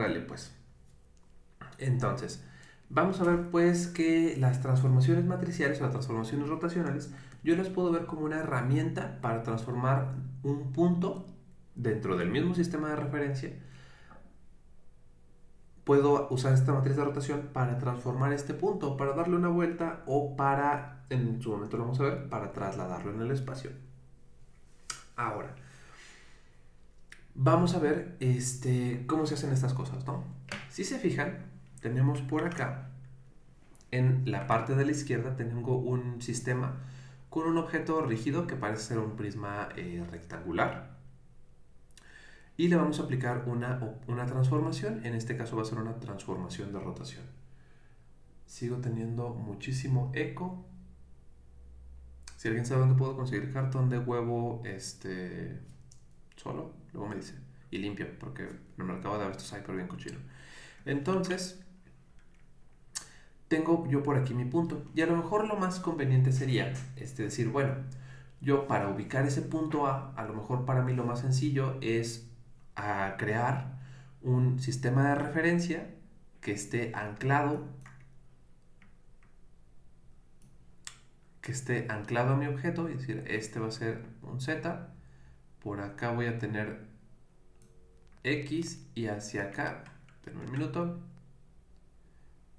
Órale, pues. Entonces, vamos a ver pues que las transformaciones matriciales o las transformaciones rotacionales, yo las puedo ver como una herramienta para transformar un punto dentro del mismo sistema de referencia. Puedo usar esta matriz de rotación para transformar este punto, para darle una vuelta o para, en su momento lo vamos a ver, para trasladarlo en el espacio. Ahora, vamos a ver cómo se hacen estas cosas, ¿no? Si se fijan, tenemos por acá, en la parte de la izquierda, tengo un sistema con un objeto rígido que parece ser un prisma rectangular. Y le vamos a aplicar una transformación, en este caso va a ser una transformación de rotación. Sigo teniendo muchísimo eco. Si alguien sabe dónde puedo conseguir cartón de huevo solo, luego me dice. Y limpio, porque en el mercado de abasto hay pero bien cochino. Entonces, tengo yo por aquí mi punto. Y a lo mejor lo más conveniente sería decir, bueno, yo para ubicar ese punto a lo mejor para mí lo más sencillo es crear un sistema de referencia que esté anclado a mi objeto, es decir, este va a ser un Z, por acá voy a tener X y hacia acá, tengo un minuto,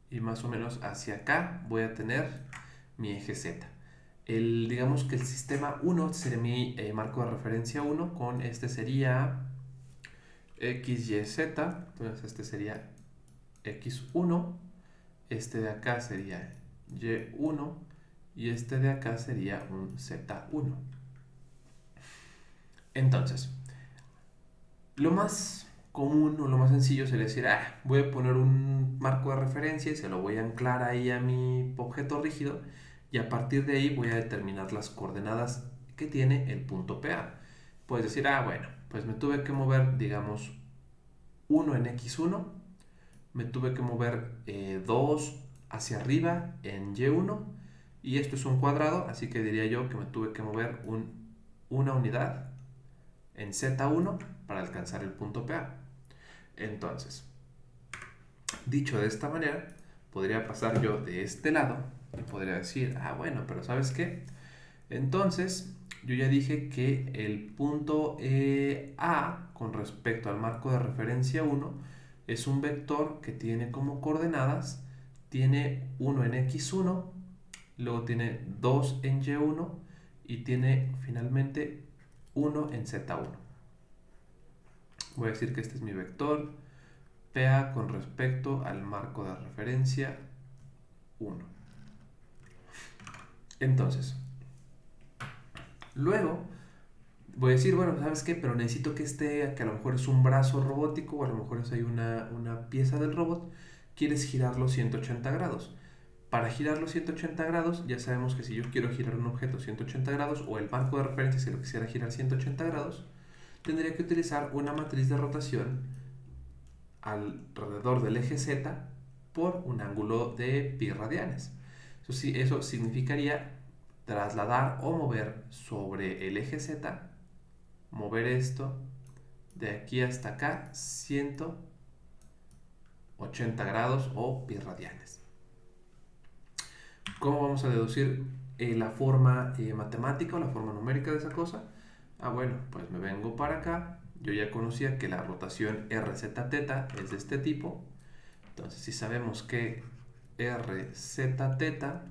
y más o menos hacia acá voy a tener mi eje Z. Digamos que el sistema 1 sería mi marco de referencia 1, con este sería X, Y, Z, entonces este sería X1, este de acá sería Y1 y este de acá sería un Z1. Entonces, lo más común o lo más sencillo sería decir, voy a poner un marco de referencia y se lo voy a anclar ahí a mi objeto rígido y a partir de ahí voy a determinar las coordenadas que tiene el punto PA. Puedes decir, bueno, pues me tuve que mover, digamos, 1 en X1, me tuve que mover 2 hacia arriba en Y1 y esto es un cuadrado, así que diría yo que me tuve que mover una unidad en Z1 para alcanzar el punto PA. Entonces, dicho de esta manera, podría pasar yo de este lado y podría decir, bueno, pero ¿sabes qué? Entonces, yo ya dije que el punto A con respecto al marco de referencia 1 es un vector que tiene como coordenadas, tiene 1 en X1, luego tiene 2 en Y1 y tiene finalmente 1 en Z1. Voy a decir que este es mi vector PA con respecto al marco de referencia 1. Entonces, luego voy a decir, bueno, ¿sabes qué? Pero necesito que a lo mejor es un brazo robótico o a lo mejor es ahí una pieza del robot. Quieres girarlo 180 grados. Para girarlo 180 grados, ya sabemos que si yo quiero girar un objeto 180 grados o el marco de referencia si lo quisiera girar 180 grados, tendría que utilizar una matriz de rotación alrededor del eje Z por un ángulo de pi radianes. Eso significaría trasladar o mover sobre el eje Z, mover esto de aquí hasta acá 180 grados o pi radianes. ¿Cómo vamos a deducir la forma matemática o la forma numérica de esa cosa? Bueno, pues me vengo para acá. Yo ya conocía que la rotación RZ teta es de este tipo. Entonces, si sabemos que RZ teta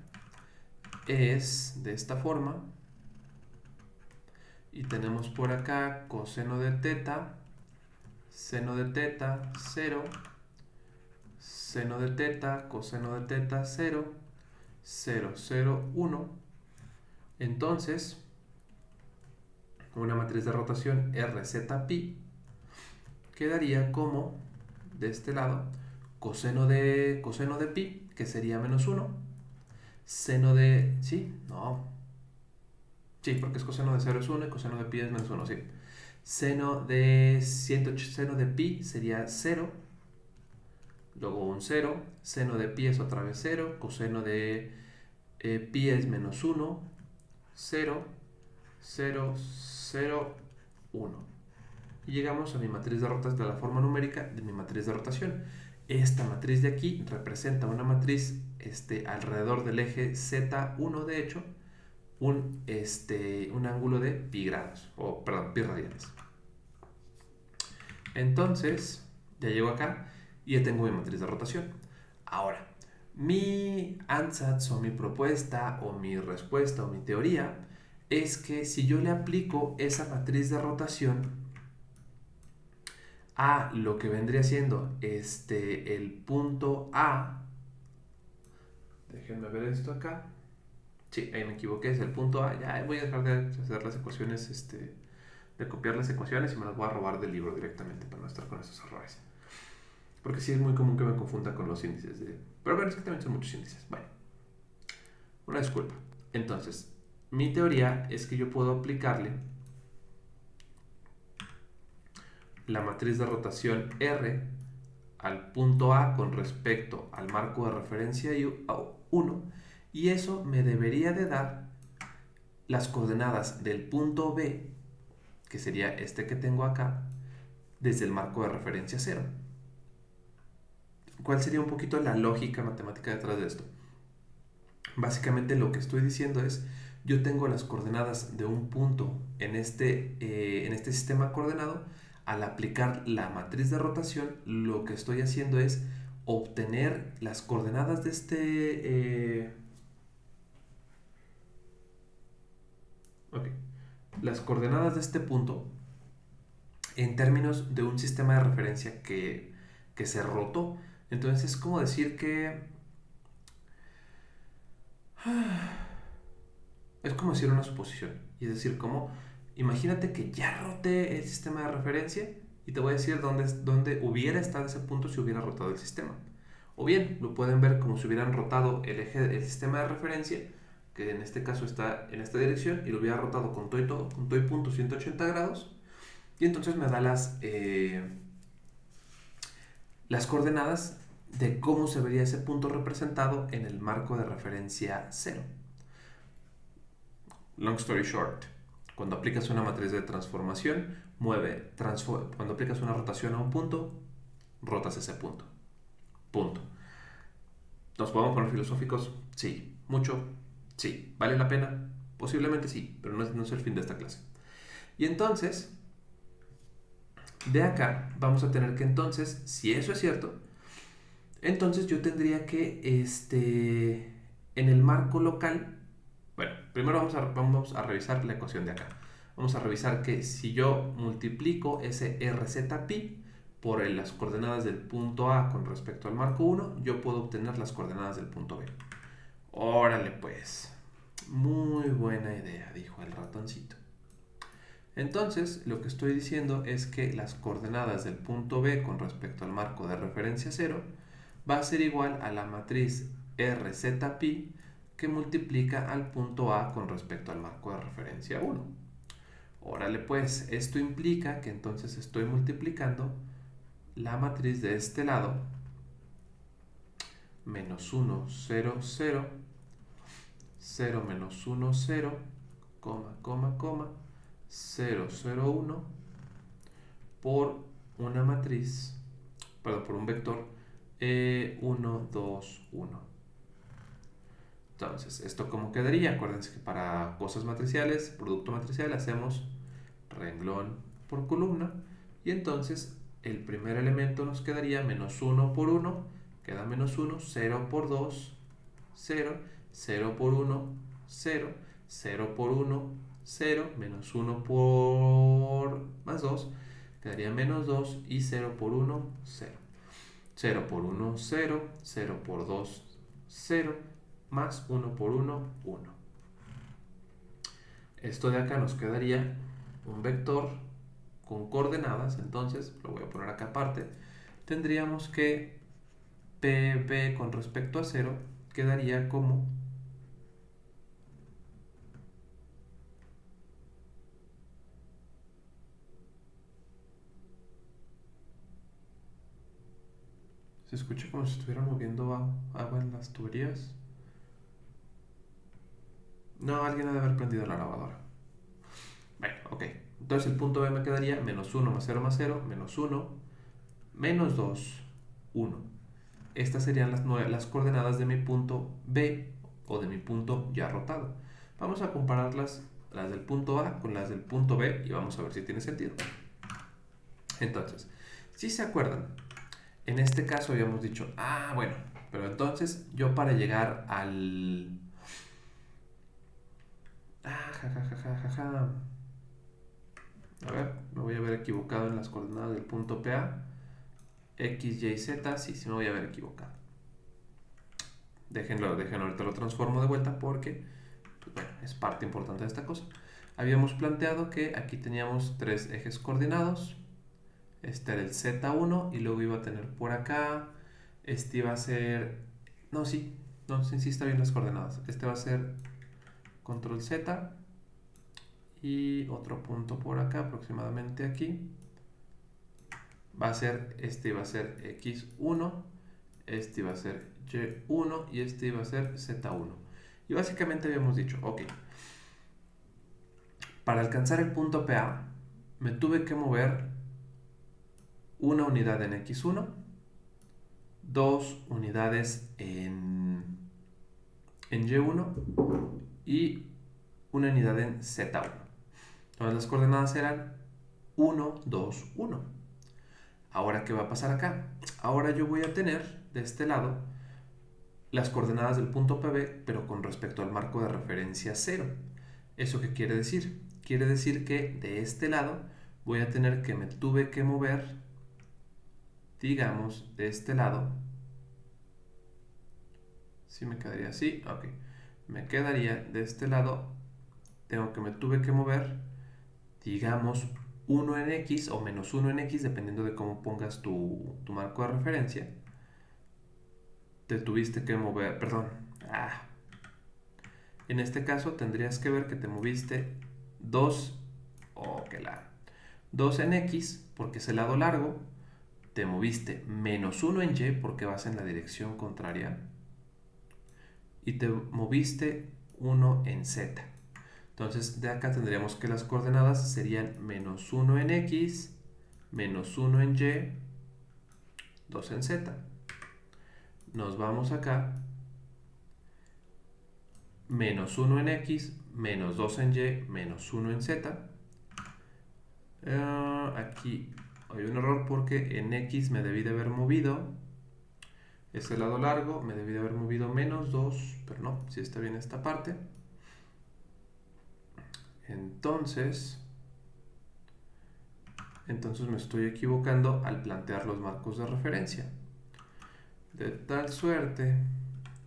es de esta forma y tenemos por acá coseno de teta, seno de teta, 0, seno de teta, coseno de teta, 0, 0, 0, 1. Entonces, una matriz de rotación RZ-pi quedaría como, de este lado, coseno de pi, que sería menos 1, seno de... ¿sí? No. Sí, porque es coseno de 0 es 1 y coseno de pi es menos 1, sí. Seno de pi sería 0, luego un 0, seno de pi es otra vez 0, coseno de pi es menos 1, 0, 0, 0, 1. y llegamos a mi matriz de rotación, de la forma numérica de mi matriz de rotación. Esta matriz de aquí representa una matriz alrededor del eje Z1, de hecho, un ángulo de pi grados, o perdón, pi radianes. Entonces, ya llego acá y ya tengo mi matriz de rotación. Ahora, mi ansatz o mi propuesta o mi respuesta o mi teoría es que si yo le aplico esa matriz de rotación a lo que vendría siendo el punto A, déjenme ver esto acá. Sí, ahí me equivoqué, es el punto A. Ya voy a dejar de hacer las ecuaciones, de copiar las ecuaciones y me las voy a robar del libro directamente para no estar con esos errores. Porque sí es muy común que me confunda con los índices de... Pero bueno, es que también son muchos índices. Bueno, una disculpa. Entonces, mi teoría es que yo puedo aplicarle la matriz de rotación R al punto A con respecto al marco de referencia 1 y eso me debería de dar las coordenadas del punto B, que sería este que tengo acá, desde el marco de referencia 0. ¿Cuál sería un poquito la lógica matemática detrás de esto? Básicamente lo que estoy diciendo es, yo tengo las coordenadas de un punto en este sistema coordenado. Al aplicar la matriz de rotación, lo que estoy haciendo es obtener las coordenadas de las coordenadas de este punto en términos de un sistema de referencia que se rotó. Entonces es como decir que... Es como decir una suposición. Y es decir, como... Imagínate que ya roté el sistema de referencia y te voy a decir dónde hubiera estado ese punto si hubiera rotado el sistema. O bien, lo pueden ver como si hubieran rotado el sistema de referencia, que en este caso está en esta dirección, y lo hubiera rotado con todo y punto 180 grados. Y entonces me da las coordenadas de cómo se vería ese punto representado en el marco de referencia 0. Long story short, cuando aplicas una matriz de transformación, cuando aplicas una rotación a un punto, rotas ese punto. Punto. ¿Nos podemos poner filosóficos? Sí. ¿Mucho? Sí. ¿Vale la pena? Posiblemente sí, pero no es el fin de esta clase. Y entonces, de acá vamos a tener que entonces, si eso es cierto, entonces yo tendría que, en el marco local, bueno, primero vamos a revisar la ecuación de acá. Vamos a revisar que si yo multiplico ese RZpi por las coordenadas del punto A con respecto al marco 1, yo puedo obtener las coordenadas del punto B. Órale pues, muy buena idea, dijo el ratoncito. Entonces, lo que estoy diciendo es que las coordenadas del punto B con respecto al marco de referencia 0 va a ser igual a la matriz RZpi que multiplica al punto A con respecto al marco de referencia 1. Órale pues, esto implica que entonces estoy multiplicando la matriz de este lado, menos 1, 0, 0, 0, menos 1, 0, 0, 0, 1, por una matriz, perdón, por un vector 1, 2, 1. Entonces, ¿esto cómo quedaría? Acuérdense que para cosas matriciales, producto matricial, hacemos renglón por columna. Y entonces, el primer elemento nos quedaría menos 1 por 1, queda menos 1, 0 por 2, 0, 0 por 1, 0, 0 por 1, 0, menos 1 por más 2, quedaría menos 2 y 0 por 1, 0. 0 por 1, 0, 0 por 2, 0, más 1 por 1, 1. Esto de acá nos quedaría un vector con coordenadas, entonces lo voy a poner acá aparte. Tendríamos que PB con respecto a 0 quedaría como se escucha como si estuvieran moviendo agua en las tuberías. No, alguien ha de haber prendido la lavadora. Bueno, ok. Entonces el punto B me quedaría menos 1 más 0, menos 1, menos 2, 1. Estas serían las coordenadas de mi punto B o de mi punto ya rotado. Vamos a compararlas, las del punto A con las del punto B, y vamos a ver si tiene sentido. Entonces, si se acuerdan, en este caso habíamos dicho, bueno, pero entonces yo para llegar al... A ver, me voy a haber equivocado en las coordenadas del punto PA. X, Y, Z, sí me voy a haber equivocado. Déjenlo, ahorita lo transformo de vuelta porque, pues bueno, es parte importante de esta cosa. Habíamos planteado que aquí teníamos tres ejes coordinados. Este era el Z1 y luego iba a tener por acá, este iba a ser, sí está bien las coordenadas. Este va a ser control Z y otro punto por acá, aproximadamente aquí. Este iba a ser X1, este iba a ser Y1 y este iba a ser Z1. Y básicamente habíamos dicho, ok, para alcanzar el punto PA me tuve que mover una unidad en X1, dos unidades en Y1 y una unidad en Z1. Entonces las coordenadas eran 1, 2, 1. Ahora, ¿qué va a pasar acá? Ahora yo voy a tener de este lado las coordenadas del punto PB, pero con respecto al marco de referencia 0. ¿Eso qué quiere decir? Quiere decir que de este lado voy a tener que me tuve que mover, digamos, de este lado. ¿Sí me quedaría así? Ok. Me quedaría de este lado, me tuve que mover, digamos, 1 en X o menos 1 en X, dependiendo de cómo pongas tu marco de referencia. Te tuviste que mover, perdón. En este caso tendrías que ver que te moviste 2, 2 en X, porque es el lado largo. Te moviste menos 1 en Y, porque vas en la dirección contraria. Y te moviste 1 en Z. Entonces de acá tendríamos que las coordenadas serían menos 1 en X, menos 1 en Y, 2 en Z. Nos vamos acá, menos 1 en X, menos 2 en Y, menos 1 en Z. Aquí hay un error porque en X me debí de haber movido, este lado largo, me debí de haber movido menos 2, pero no, sí está bien esta parte. Entonces me estoy equivocando al plantear los marcos de referencia. De tal suerte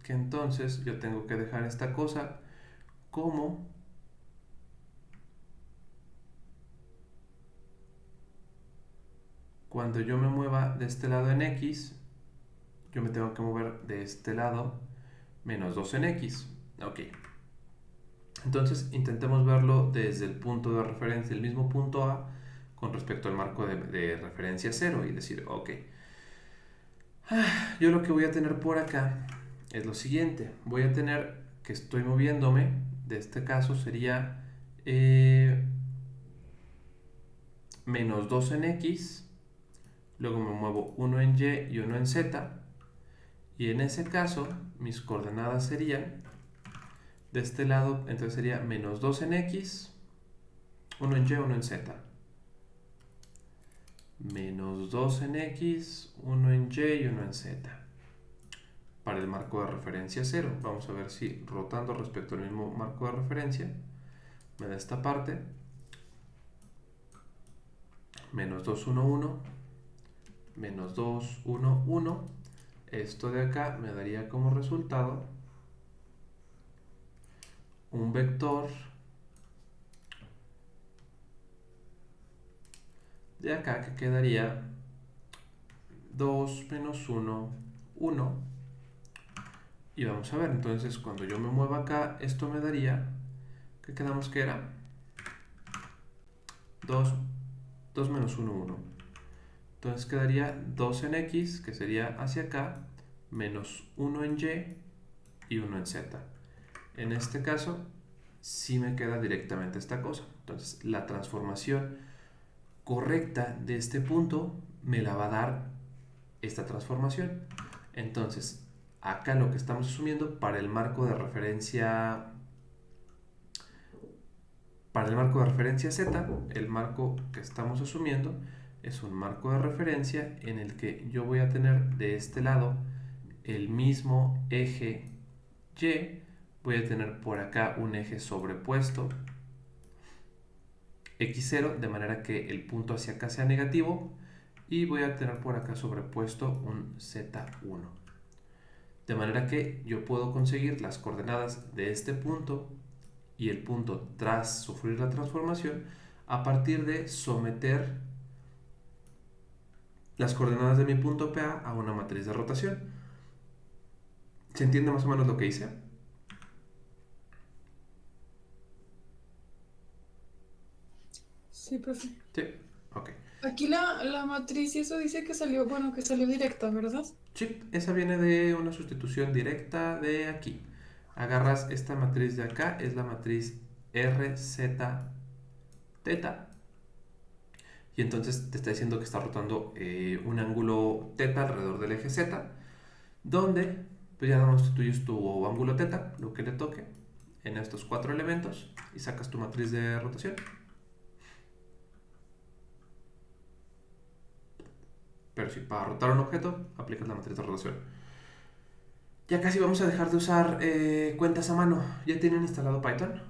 que entonces yo tengo que dejar esta cosa como cuando yo me mueva de este lado en X, yo me tengo que mover de este lado menos 2 en X. Ok. Entonces intentemos verlo desde el punto de referencia, el mismo punto A, con respecto al marco de referencia 0 y decir, ok, yo lo que voy a tener por acá es lo siguiente. Voy a tener que estoy moviéndome, de este caso sería menos 2 en X, luego me muevo 1 en Y y 1 en Z, y en ese caso mis coordenadas serían de este lado, entonces sería menos 2 en X, 1 en Y, 1 en Z. Menos 2 en X, 1 en Y y 1 en Z. Para el marco de referencia 0. Vamos a ver si rotando respecto al mismo marco de referencia me da esta parte. Menos 2, 1, 1. Menos 2, 1, 1. Esto de acá me daría como resultado un vector de acá que quedaría 2 menos 1, 1. Y vamos a ver, entonces cuando yo me mueva acá, esto me daría, ¿qué quedamos que era? 2 menos 1, 1. Entonces quedaría 2 en X, que sería hacia acá, menos 1 en Y y 1 en Z. En este caso, sí me queda directamente esta cosa. Entonces la transformación correcta de este punto me la va a dar esta transformación. Entonces, acá lo que estamos asumiendo para el marco de referencia Z, el marco que estamos asumiendo es un marco de referencia en el que yo voy a tener de este lado el mismo eje Y, voy a tener por acá un eje sobrepuesto x0, de manera que el punto hacia acá sea negativo, y voy a tener por acá sobrepuesto un z1. De manera que yo puedo conseguir las coordenadas de este punto y el punto tras sufrir la transformación a partir de someter las coordenadas de mi punto PA a una matriz de rotación. ¿Se entiende más o menos lo que hice? Sí, profe. Sí, ok. Aquí la matriz y eso dice que salió, bueno, que salió directa, ¿verdad? Sí, esa viene de una sustitución directa de aquí. Agarras esta matriz de acá, es la matriz RZ teta, y entonces te está diciendo que está rotando un ángulo teta alrededor del eje Z, donde pues ya no sustituyes tu ángulo teta, lo que le toque, en estos 4 elementos y sacas tu matriz de rotación. Pero si para rotar un objeto aplicas la matriz de rotación. Ya casi vamos a dejar de usar cuentas a mano. ¿Ya tienen instalado Python?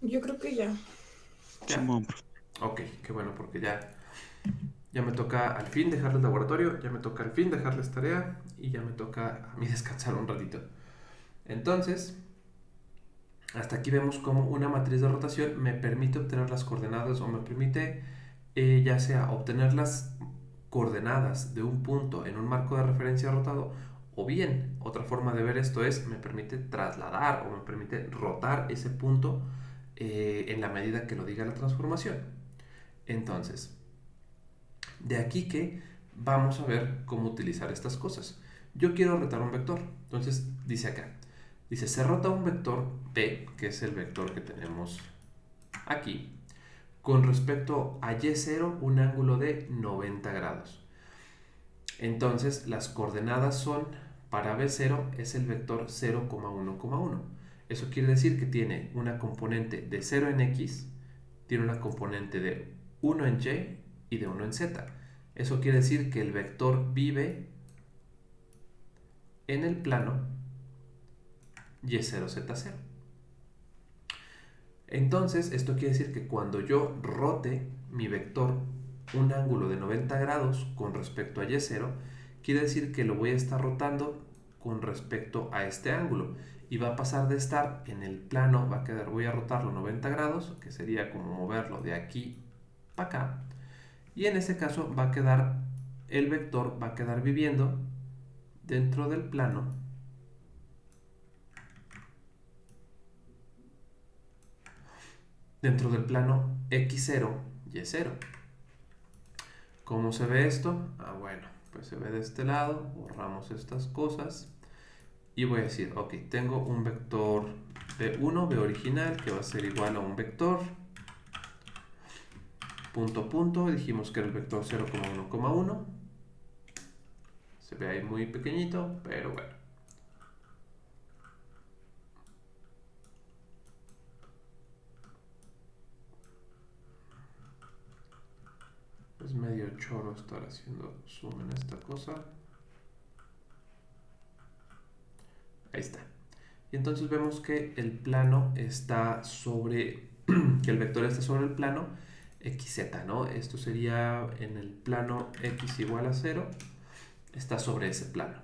Yo creo que ya. Ya. Ok, qué bueno, porque ya me toca al fin dejarles laboratorio, ya me toca al fin dejarles tarea y ya me toca a mí descansar un ratito. Entonces, hasta aquí vemos cómo una matriz de rotación me permite obtener las coordenadas o me permite ya sea obtener las coordenadas de un punto en un marco de referencia rotado, o bien otra forma de ver esto es me permite trasladar o me permite rotar ese punto en la medida que lo diga la transformación. Entonces, de aquí que vamos a ver cómo utilizar estas cosas. Yo quiero rotar un vector, entonces dice acá, dice se rota un vector P, que es el vector que tenemos aquí, con respecto a y0 un ángulo de 90 grados. Entonces las coordenadas son, para b0 es el vector 0,1,1. Eso quiere decir que tiene una componente de 0 en x, tiene una componente de 1 en y y de 1 en z. Eso quiere decir que el vector vive en el plano y0z0. Entonces, esto quiere decir que cuando yo rote mi vector un ángulo de 90 grados con respecto a y0, quiere decir que lo voy a estar rotando con respecto a este ángulo y va a pasar de estar en el plano, va a quedar, voy a rotarlo 90 grados, que sería como moverlo de aquí para acá, y en ese caso va a quedar, el vector va a quedar viviendo dentro del plano x0, y0. ¿Cómo se ve esto? Bueno, pues se ve de este lado, borramos estas cosas y voy a decir, ok, tengo un vector B1, B original, que va a ser igual a un vector, punto, punto, dijimos que era el vector 0,1,1, se ve ahí muy pequeñito, pero bueno. Es medio choro estar haciendo zoom en esta cosa. Ahí está. Y entonces vemos que el plano está sobre, que el vector está sobre el plano xz, ¿no? Esto sería en el plano x igual a 0, está sobre ese plano.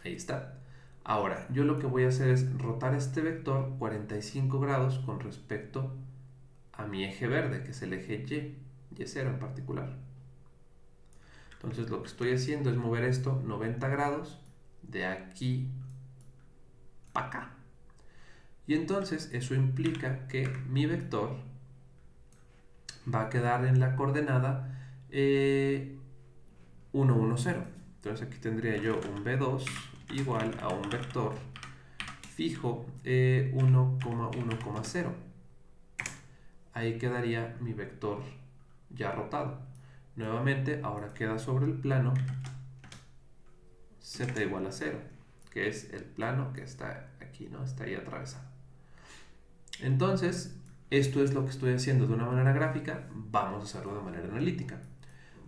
Ahí está. Ahora, yo lo que voy a hacer es rotar este vector 45 grados con respecto a mi eje verde, que es el eje y0 en particular. Entonces lo que estoy haciendo es mover esto 90 grados de aquí para acá. Y entonces eso implica que mi vector va a quedar en la coordenada 1, 1, 0. Entonces aquí tendría yo un B2 igual a un vector fijo 1,1,0. Ahí quedaría mi vector ya rotado. Nuevamente, ahora queda sobre el plano z igual a 0, que es el plano que está aquí, ¿no? Está ahí atravesado. Entonces, esto es lo que estoy haciendo de una manera gráfica, vamos a hacerlo de manera analítica.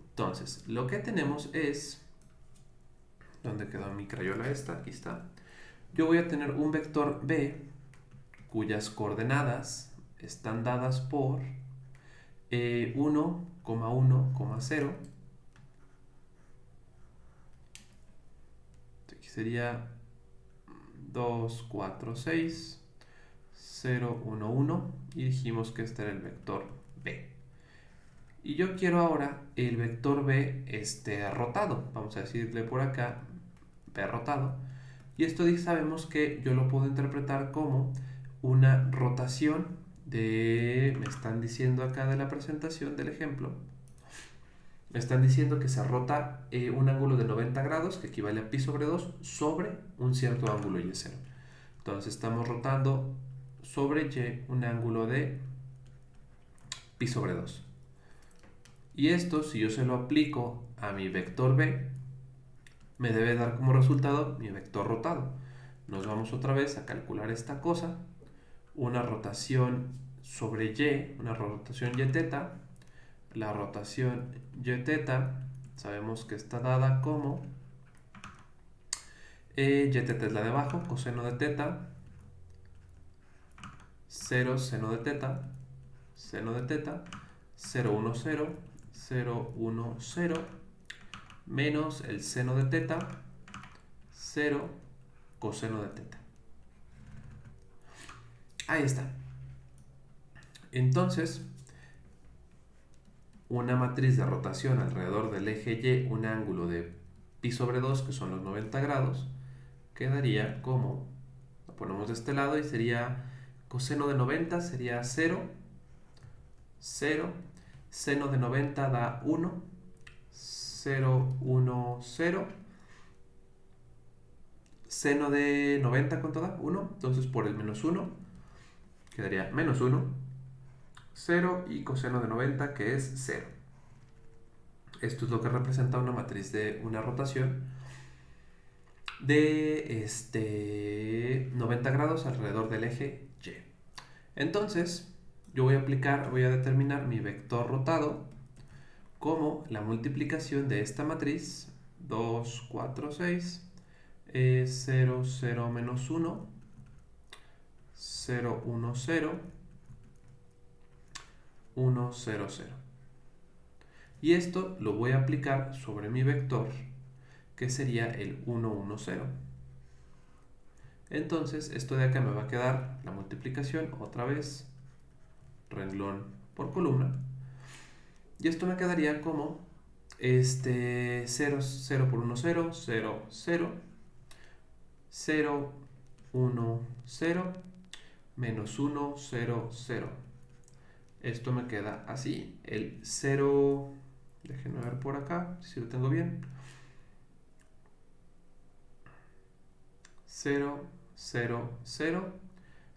Entonces, lo que tenemos es, ¿dónde quedó mi crayola esta? Aquí está. Yo voy a tener un vector b cuyas coordenadas están dadas por 1,1,0. Aquí sería 2, 4, 6, 0, 1, 1. Y dijimos que este era el vector b. Y yo quiero ahora el vector b rotado. Vamos a decirle por acá b rotado. Y esto sabemos que yo lo puedo interpretar como una rotación de, me están diciendo acá de la presentación del ejemplo, me están diciendo que se rota un ángulo de 90 grados, que equivale a pi sobre 2, sobre un cierto ángulo y0. Entonces estamos rotando sobre y un ángulo de pi sobre 2. Y esto, si yo se lo aplico a mi vector b, me debe dar como resultado mi vector rotado. Nos vamos otra vez a calcular esta cosa. Una rotación sobre y, una rotación y teta. La rotación y teta sabemos que está dada como y teta es la de abajo, coseno de teta, 0 seno de teta, seno de teta, 0, 1, 0, 0, 1, 0, menos el seno de teta, 0 coseno de teta. Ahí está. Entonces, una matriz de rotación alrededor del eje Y, un ángulo de pi sobre 2, que son los 90 grados, quedaría como, lo ponemos de este lado y sería coseno de 90 sería 0, 0, seno de 90 da 1, 0, 1, 0, seno de 90 ¿cuánto da? 1, entonces por el menos 1 quedaría menos 1, 0 y coseno de 90 que es 0. Esto es lo que representa una matriz de una rotación de 90 grados alrededor del eje Y. Entonces, yo voy a determinar mi vector rotado como la multiplicación de esta matriz 2, 4, 6, 0, 0, menos 1, 0, 1, 0, 1, 0, 0. Y esto lo voy a aplicar sobre mi vector, que sería el 1, 1, 0. Entonces, esto de acá me va a quedar la multiplicación otra vez, renglón por columna. Y esto me quedaría como 0, 0 por 1, 0, 0, 0, 0, 1, 0, menos 1, 0, 0. Esto me queda así. El 0, déjenme ver por acá, si lo tengo bien. 0, 0, 0,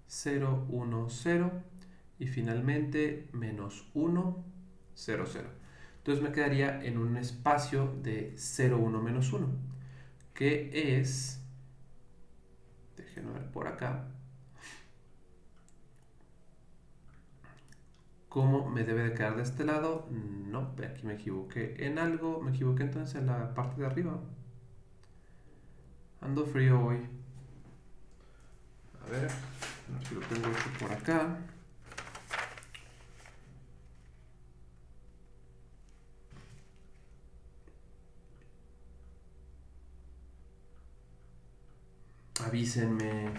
0, 1, 0 y finalmente menos 1, 0, 0. Entonces me quedaría en un espacio de 0, 1, menos 1, que es, déjenme ver por acá, ¿cómo me debe de quedar de este lado? No, aquí me equivoqué en algo, me equivoqué entonces en la parte de arriba. Ando frío hoy. A ver si lo tengo hecho por acá. Avísenme.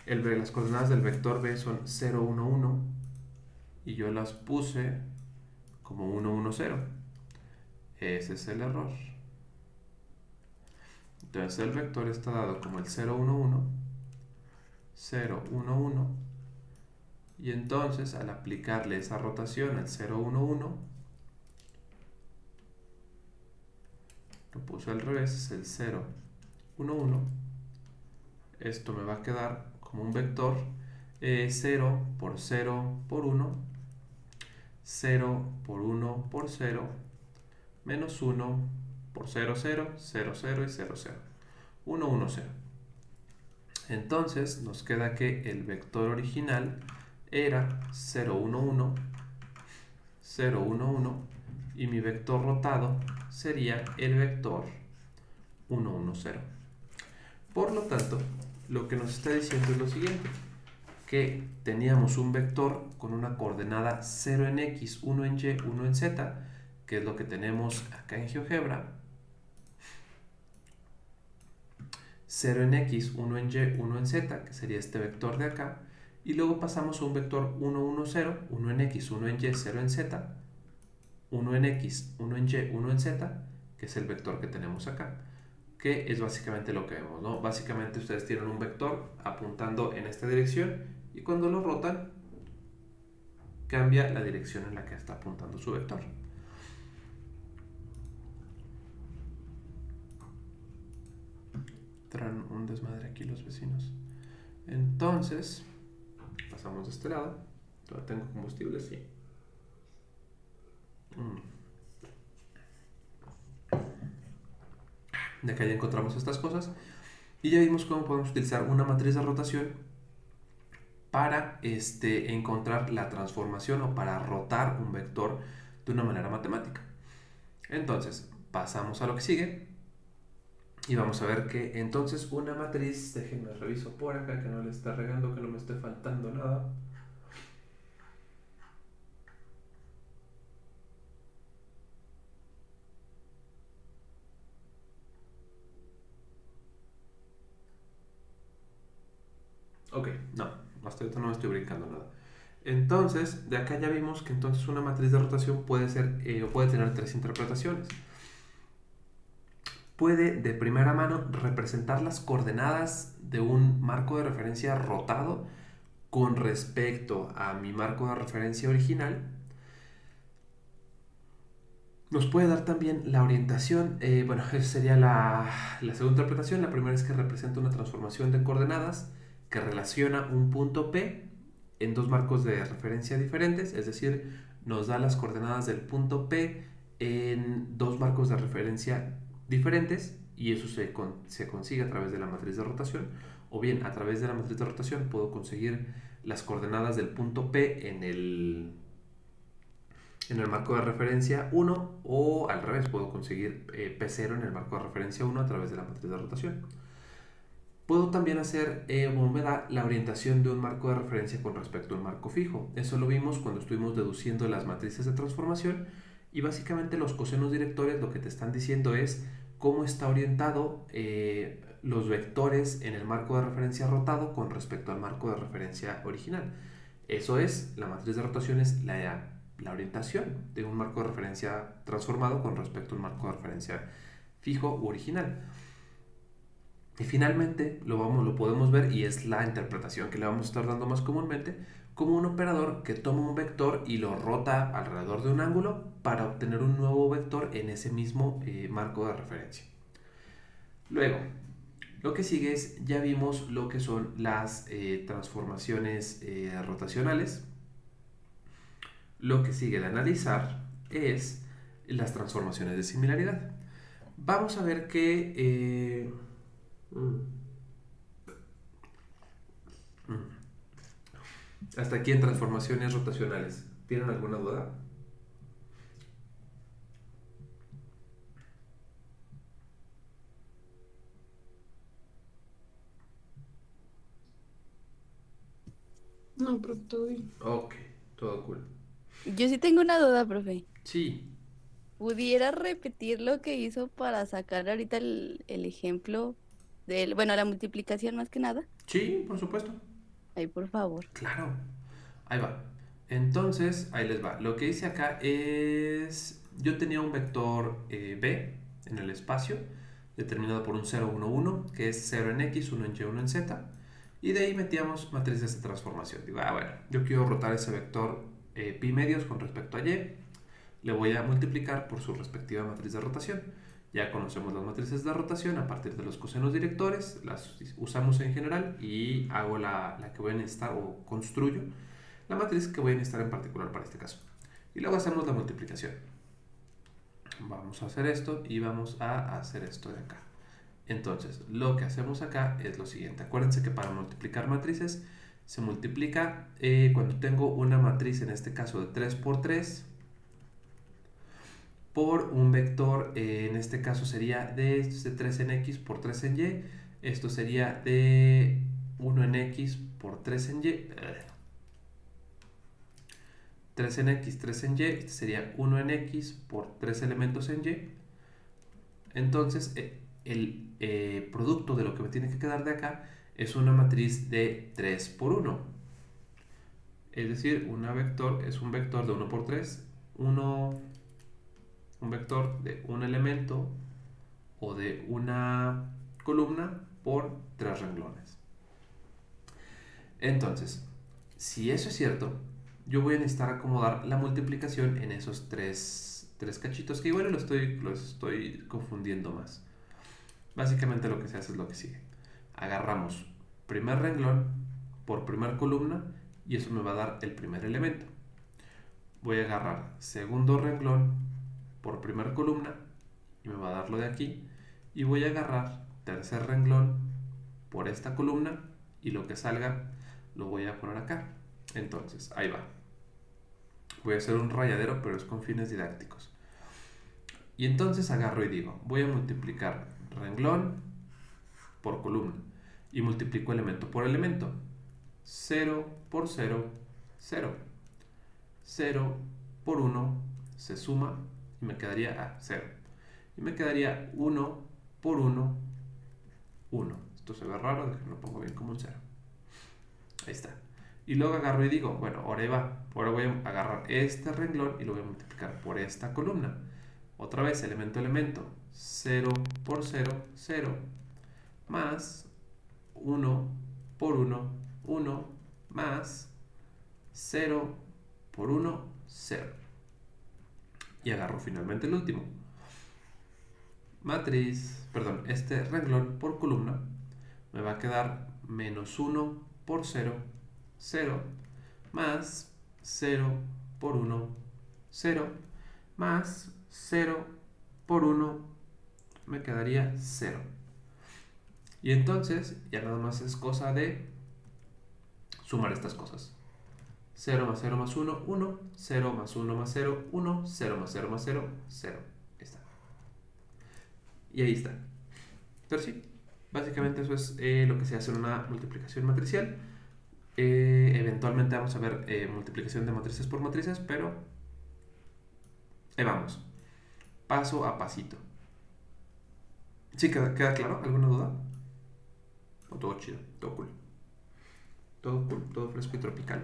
Las coordenadas del vector B son 0, 1, 1 y yo las puse como 1, 1, 0. Ese es el error. Entonces el vector está dado como el 0, 1, 1, 0, 1, 1 y entonces al aplicarle esa rotación al 0, 1, 1, lo puse al revés, es el 0, 1, 1. Esto me va a quedar como un vector 0 por 0 por 1, 0 por 1 por 0, menos 1 por 0, 0, 0, 0 y 0, 0. 1, 1, 0. Entonces nos queda que el vector original era 0, 1, 1, 0, 1, 1 y mi vector rotado sería el vector 1, 1, 0. Por lo tanto, lo que nos está diciendo es lo siguiente, que teníamos un vector con una coordenada 0 en x, 1 en y, 1 en z, que es lo que tenemos acá en GeoGebra, 0 en x, 1 en y, 1 en z, que sería este vector de acá, y luego pasamos a un vector 1, 1, 0, 1 en x, 1 en y, 0 en z, 1 en x, 1 en y, 1 en z, que es el vector que tenemos acá, que es básicamente lo que vemos, ¿no? Básicamente ustedes tienen un vector apuntando en esta dirección y cuando lo rotan cambia la dirección en la que está apuntando su vector. Traen un desmadre aquí los vecinos. Entonces, pasamos de este lado. Todavía tengo combustible, sí. De acá ya encontramos estas cosas. Y ya vimos cómo podemos utilizar una matriz de rotación para encontrar la transformación o para rotar un vector de una manera matemática. Entonces, pasamos a lo que sigue. Y vamos a ver que entonces una matriz, déjenme reviso por acá que no le está regando, que no me esté faltando nada. Ok, no, hasta ahorita no me estoy brincando nada. Entonces, de acá ya vimos que entonces una matriz de rotación puede ser o puede tener tres interpretaciones. Puede de primera mano representar las coordenadas de un marco de referencia rotado con respecto a mi marco de referencia original. Nos puede dar también la orientación, bueno, esa sería la segunda interpretación. La primera es que representa una transformación de coordenadas que relaciona un punto P en dos marcos de referencia diferentes, es decir, nos da las coordenadas del punto P en dos marcos de referencia diferentes y eso se consigue a través de la matriz de rotación, o bien a través de la matriz de rotación puedo conseguir las coordenadas del punto P en el marco de referencia 1 o al revés, puedo conseguir P0 en el marco de referencia 1 a través de la matriz de rotación. Puedo también hacer, como me da, la orientación de un marco de referencia con respecto a un marco fijo. Eso lo vimos cuando estuvimos deduciendo las matrices de transformación y básicamente los cosenos directores lo que te están diciendo es cómo está orientado los vectores en el marco de referencia rotado con respecto al marco de referencia original. Eso es, la matriz de rotación es la orientación de un marco de referencia transformado con respecto a un marco de referencia fijo u original. Y finalmente lo podemos ver, y es la interpretación que le vamos a estar dando más comúnmente, como un operador que toma un vector y lo rota alrededor de un ángulo para obtener un nuevo vector en ese mismo marco de referencia. Luego, lo que sigue es, ya vimos lo que son las transformaciones rotacionales. Lo que sigue de analizar es las transformaciones de similaridad. Vamos a ver que hasta aquí en transformaciones rotacionales. ¿Tienen alguna duda? No, pero todo bien. Ok, todo cool. Yo sí tengo una duda, profe. Sí, ¿Pudiera repetir lo que hizo para sacar ahorita el ejemplo bueno, la multiplicación más que nada? sí, por supuesto. Ay, por favor. Claro. Ahí va. Entonces, ahí les va. Lo que hice acá es, yo tenía un vector B en el espacio, determinado por un 0, 1, 1, que es 0 en X, 1 en Y, 1 en Z. Y de ahí metíamos matrices de transformación. Digo, bueno, yo quiero rotar ese vector pi medios con respecto a Y. Le voy a multiplicar por su respectiva matriz de rotación. Ya conocemos las matrices de rotación a partir de los cosenos directores, las usamos en general y hago la que voy a necesitar o construyo la matriz que voy a necesitar en particular para este caso. Y luego hacemos la multiplicación. Vamos a hacer esto y vamos a hacer esto de acá. Entonces, lo que hacemos acá es lo siguiente. Acuérdense que para multiplicar matrices se multiplica cuando tengo una matriz, en este caso de 3 por 3, por un vector, en este caso sería de 3 en x por 3 en y. Esto sería de 1 en x por 3 en y. 3 en x, 3 en y. Este sería 1 en x por 3 elementos en y. Entonces, el producto de lo que me tiene que quedar de acá es una matriz de 3 por 1. Es decir, una vector es un vector de 1 por 3, un vector de un elemento o de una columna por 3 renglones. Entonces, si eso es cierto, yo voy a necesitar acomodar la multiplicación en esos tres cachitos, que igual los estoy confundiendo más. Básicamente lo que se hace es lo que sigue. Agarramos primer renglón por primer columna y eso me va a dar el primer elemento. Voy a agarrar segundo renglón por primer columna y me va a dar lo de aquí. Y voy a agarrar tercer renglón por esta columna y lo que salga lo voy a poner acá. Entonces, ahí va. Voy a hacer un rayadero, pero es con fines didácticos. Y entonces agarro y digo, voy a multiplicar renglón por columna y multiplico elemento por elemento. 0 por 0, 0. 0 por 1 se suma y me quedaría 0. Y me quedaría 1 por 1, 1. Esto se ve raro, déjenme lo pongo bien como un 0. Ahí está. Y luego agarro y digo, bueno, ahora va. Ahora voy a agarrar este renglón y lo voy a multiplicar por esta columna. Otra vez, elemento a elemento. 0 por 0, 0. Más 1 por 1, 1. Más 0 por 1, 0. Y agarro finalmente el último. Este renglón por columna me va a quedar menos 1 por 0, 0. Más 0 por 1, 0. Más 0 por 1 me quedaría 0. Y entonces ya nada más es cosa de sumar estas cosas. 0 más 0 más 1, 1. 0 más 1 más 0, 1. 0 más 0 más 0, 0. Ahí está. Y ahí está. Entonces sí, básicamente eso es lo que se hace en una multiplicación matricial. Eventualmente vamos a ver multiplicación de matrices por matrices, pero ahí vamos. Paso a pasito. ¿Sí queda claro? ¿Alguna duda? ¿O todo chido? ¿Todo cool? ¿Todo cool? ¿Todo fresco y tropical?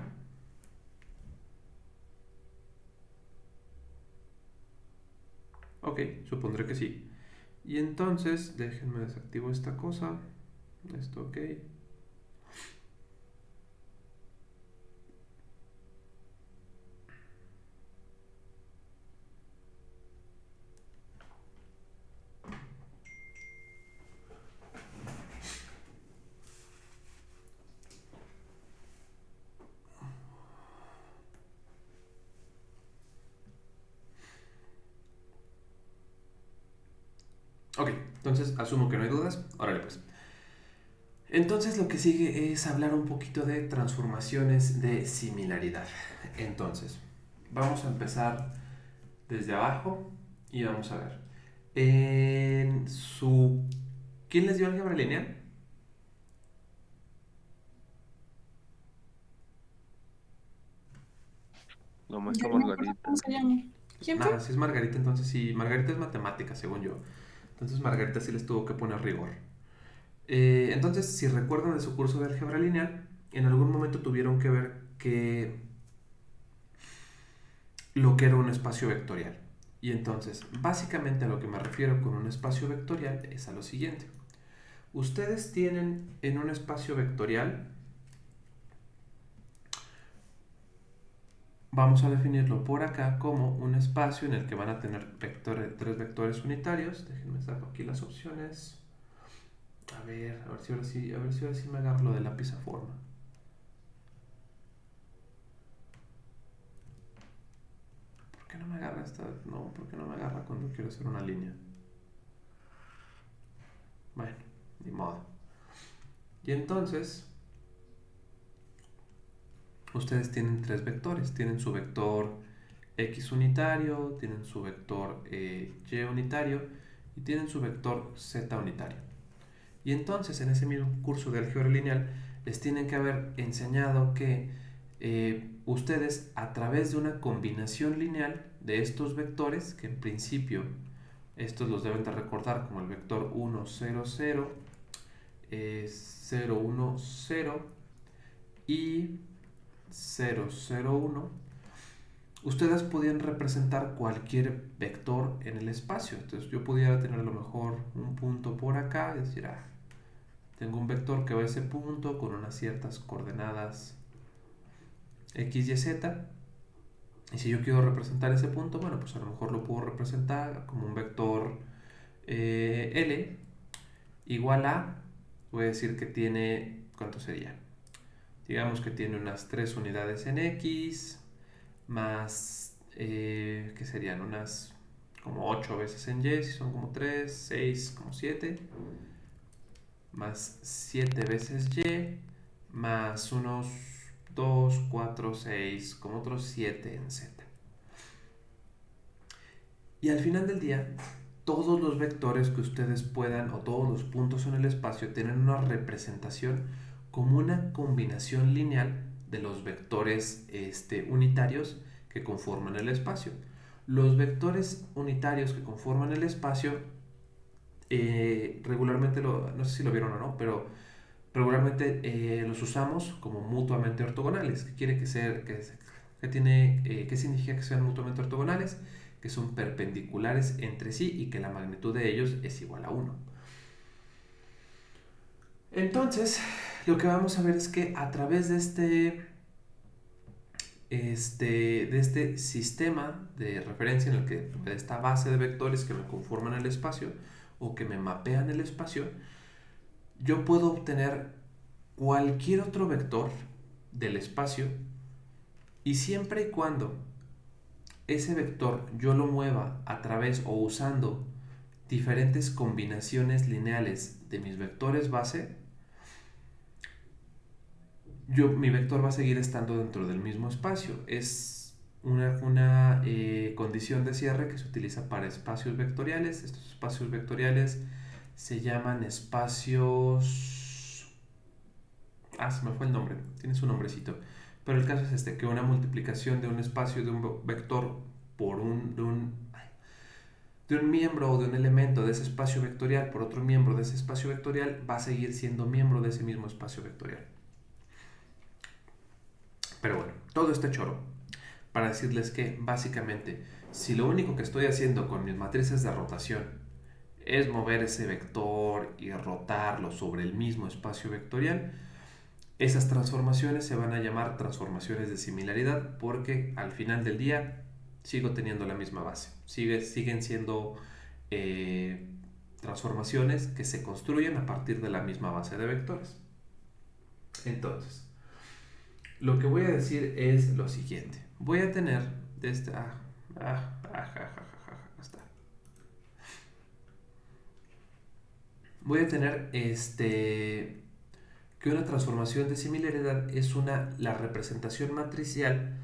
Ok, supondré que sí. Y entonces, déjenme desactivo esta cosa. Esto ok. Ok, entonces asumo que no hay dudas. Órale pues. Entonces lo que sigue es hablar un poquito de transformaciones de similaridad. Entonces, vamos a empezar desde abajo y vamos a ver. ¿Quién les dio álgebra lineal? La Ya maestra no me acuerdo Margarita. cómo se llama. ¿Quién fue? Nada, si es Margarita, entonces sí. Margarita es matemática, según yo. Entonces Margarita sí les tuvo que poner rigor. Entonces, si recuerdan de su curso de álgebra lineal, en algún momento tuvieron que ver lo que era un espacio vectorial. Y entonces, básicamente a lo que me refiero con un espacio vectorial es a lo siguiente. Ustedes tienen en un espacio vectorial vamos a definirlo por acá como un espacio en el que van a tener tres vectores unitarios. Déjenme saco aquí las opciones. A ver si ahora sí me agarro lo de lápiz a forma. ¿Por qué no me agarra esta? No, ¿por qué no me agarra cuando quiero hacer una línea? Bueno, ni modo. Y entonces, ustedes tienen tres vectores. Tienen su vector X unitario, tienen su vector Y unitario y tienen su vector Z unitario. Y entonces, en ese mismo curso de álgebra lineal, les tienen que haber enseñado que ustedes, a través de una combinación lineal de estos vectores, que en principio estos los deben de recordar como el vector 1, 0, 0, 0, 1, 0 y 0, 0, 1, ustedes podían representar cualquier vector en el espacio. Entonces yo pudiera tener a lo mejor un punto por acá y decir, tengo un vector que va a ese punto con unas ciertas coordenadas x, y, z. Y si yo quiero representar ese punto, bueno, pues a lo mejor lo puedo representar como un vector L igual a, voy a decir que tiene, ¿cuánto sería? Digamos que tiene unas 3 unidades en x, más, ¿qué serían? Unas como 8 veces en y, si son como 3, 6, como 7, más 7 veces y, más unos 2, 4, 6, como otros 7 en z. Y al final del día, todos los vectores que ustedes puedan, o todos los puntos en el espacio, tienen una representación como una combinación lineal de los vectores unitarios que conforman el espacio. Los vectores unitarios que conforman el espacio, regularmente, no sé si lo vieron o no, pero regularmente los usamos como mutuamente ortogonales. ¿Qué quiere que ser? ¿Qué significa que sean mutuamente ortogonales? Que son perpendiculares entre sí y que la magnitud de ellos es igual a 1. Entonces, lo que vamos a ver es que a través de este sistema de referencia en el que, de esta base de vectores que me conforman el espacio o que me mapean el espacio, yo puedo obtener cualquier otro vector del espacio, y siempre y cuando ese vector yo lo mueva a través o usando diferentes combinaciones lineales de mis vectores base, mi vector va a seguir estando dentro del mismo espacio. Es una condición de cierre que se utiliza para espacios vectoriales. Estos espacios vectoriales se llaman espacios... se me fue el nombre, tiene su nombrecito. Pero el caso es que una multiplicación de un espacio de un vector por de un miembro o de un elemento de ese espacio vectorial por otro miembro de ese espacio vectorial va a seguir siendo miembro de ese mismo espacio vectorial. Pero bueno, todo este choro para decirles que básicamente, si lo único que estoy haciendo con mis matrices de rotación es mover ese vector y rotarlo sobre el mismo espacio vectorial, esas transformaciones se van a llamar transformaciones de similaridad, porque al final del día sigo teniendo la misma base. Siguen siendo transformaciones que se construyen a partir de la misma base de vectores. Entonces, lo que voy a decir es lo siguiente. Voy a tener de este... Voy a tener que una transformación de similaridad es la representación matricial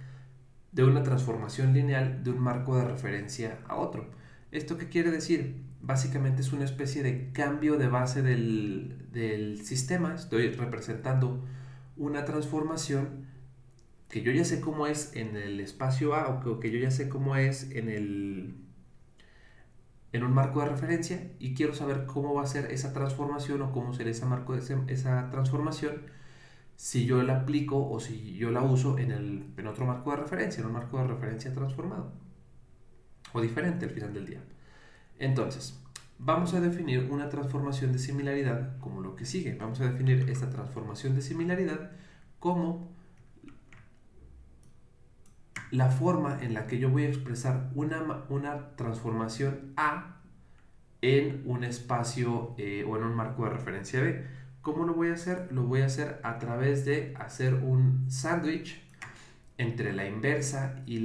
de una transformación lineal de un marco de referencia a otro. ¿Esto qué quiere decir? Básicamente es una especie de cambio de base del sistema. Estoy representando una transformación que yo ya sé cómo es en el espacio A, o que yo ya sé cómo es en un marco de referencia, y quiero saber cómo va a ser esa transformación o cómo será esa transformación si yo la aplico o si yo la uso en otro marco de referencia, en un marco de referencia transformado o diferente al final del día. Entonces, vamos a definir una transformación de similaridad como lo que sigue. Vamos a definir esta transformación de similaridad como la forma en la que yo voy a expresar una transformación A en un espacio o en un marco de referencia B. ¿Cómo lo voy a hacer? Lo voy a hacer a través de hacer un sándwich entre la inversa y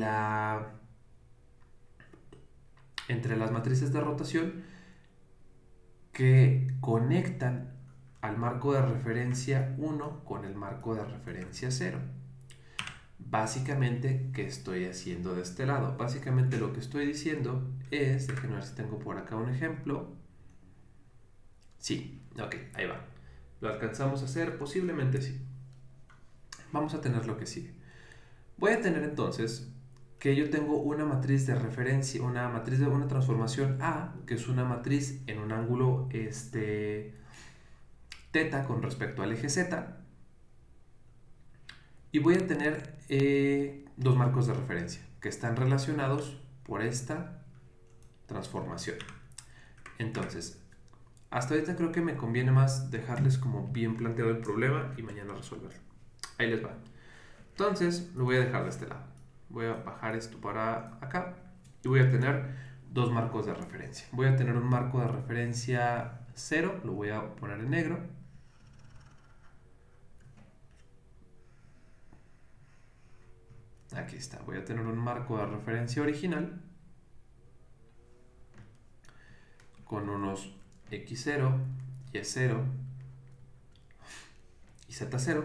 entre las matrices de rotación que conectan al marco de referencia 1 con el marco de referencia 0. Básicamente, ¿qué estoy haciendo de este lado? Básicamente lo que estoy diciendo es, déjenme ver si tengo por acá un ejemplo. Sí, ok, ahí va. ¿Lo alcanzamos a hacer? Posiblemente sí. Vamos a tener lo que sigue. Voy a tener entonces que yo tengo una matriz de referencia, una matriz de una transformación A, que es una matriz en un ángulo teta con respecto al eje Z, y voy a tener dos marcos de referencia que están relacionados por esta transformación. Entonces, hasta ahorita creo que me conviene más dejarles como bien planteado el problema y mañana resolverlo. Ahí les va. Entonces, lo voy a dejar de este lado. Voy a bajar esto para acá y voy a tener dos marcos de referencia. Voy a tener un marco de referencia 0, lo voy a poner en negro. Aquí está, voy a tener un marco de referencia original con unos x0, y0 y z0.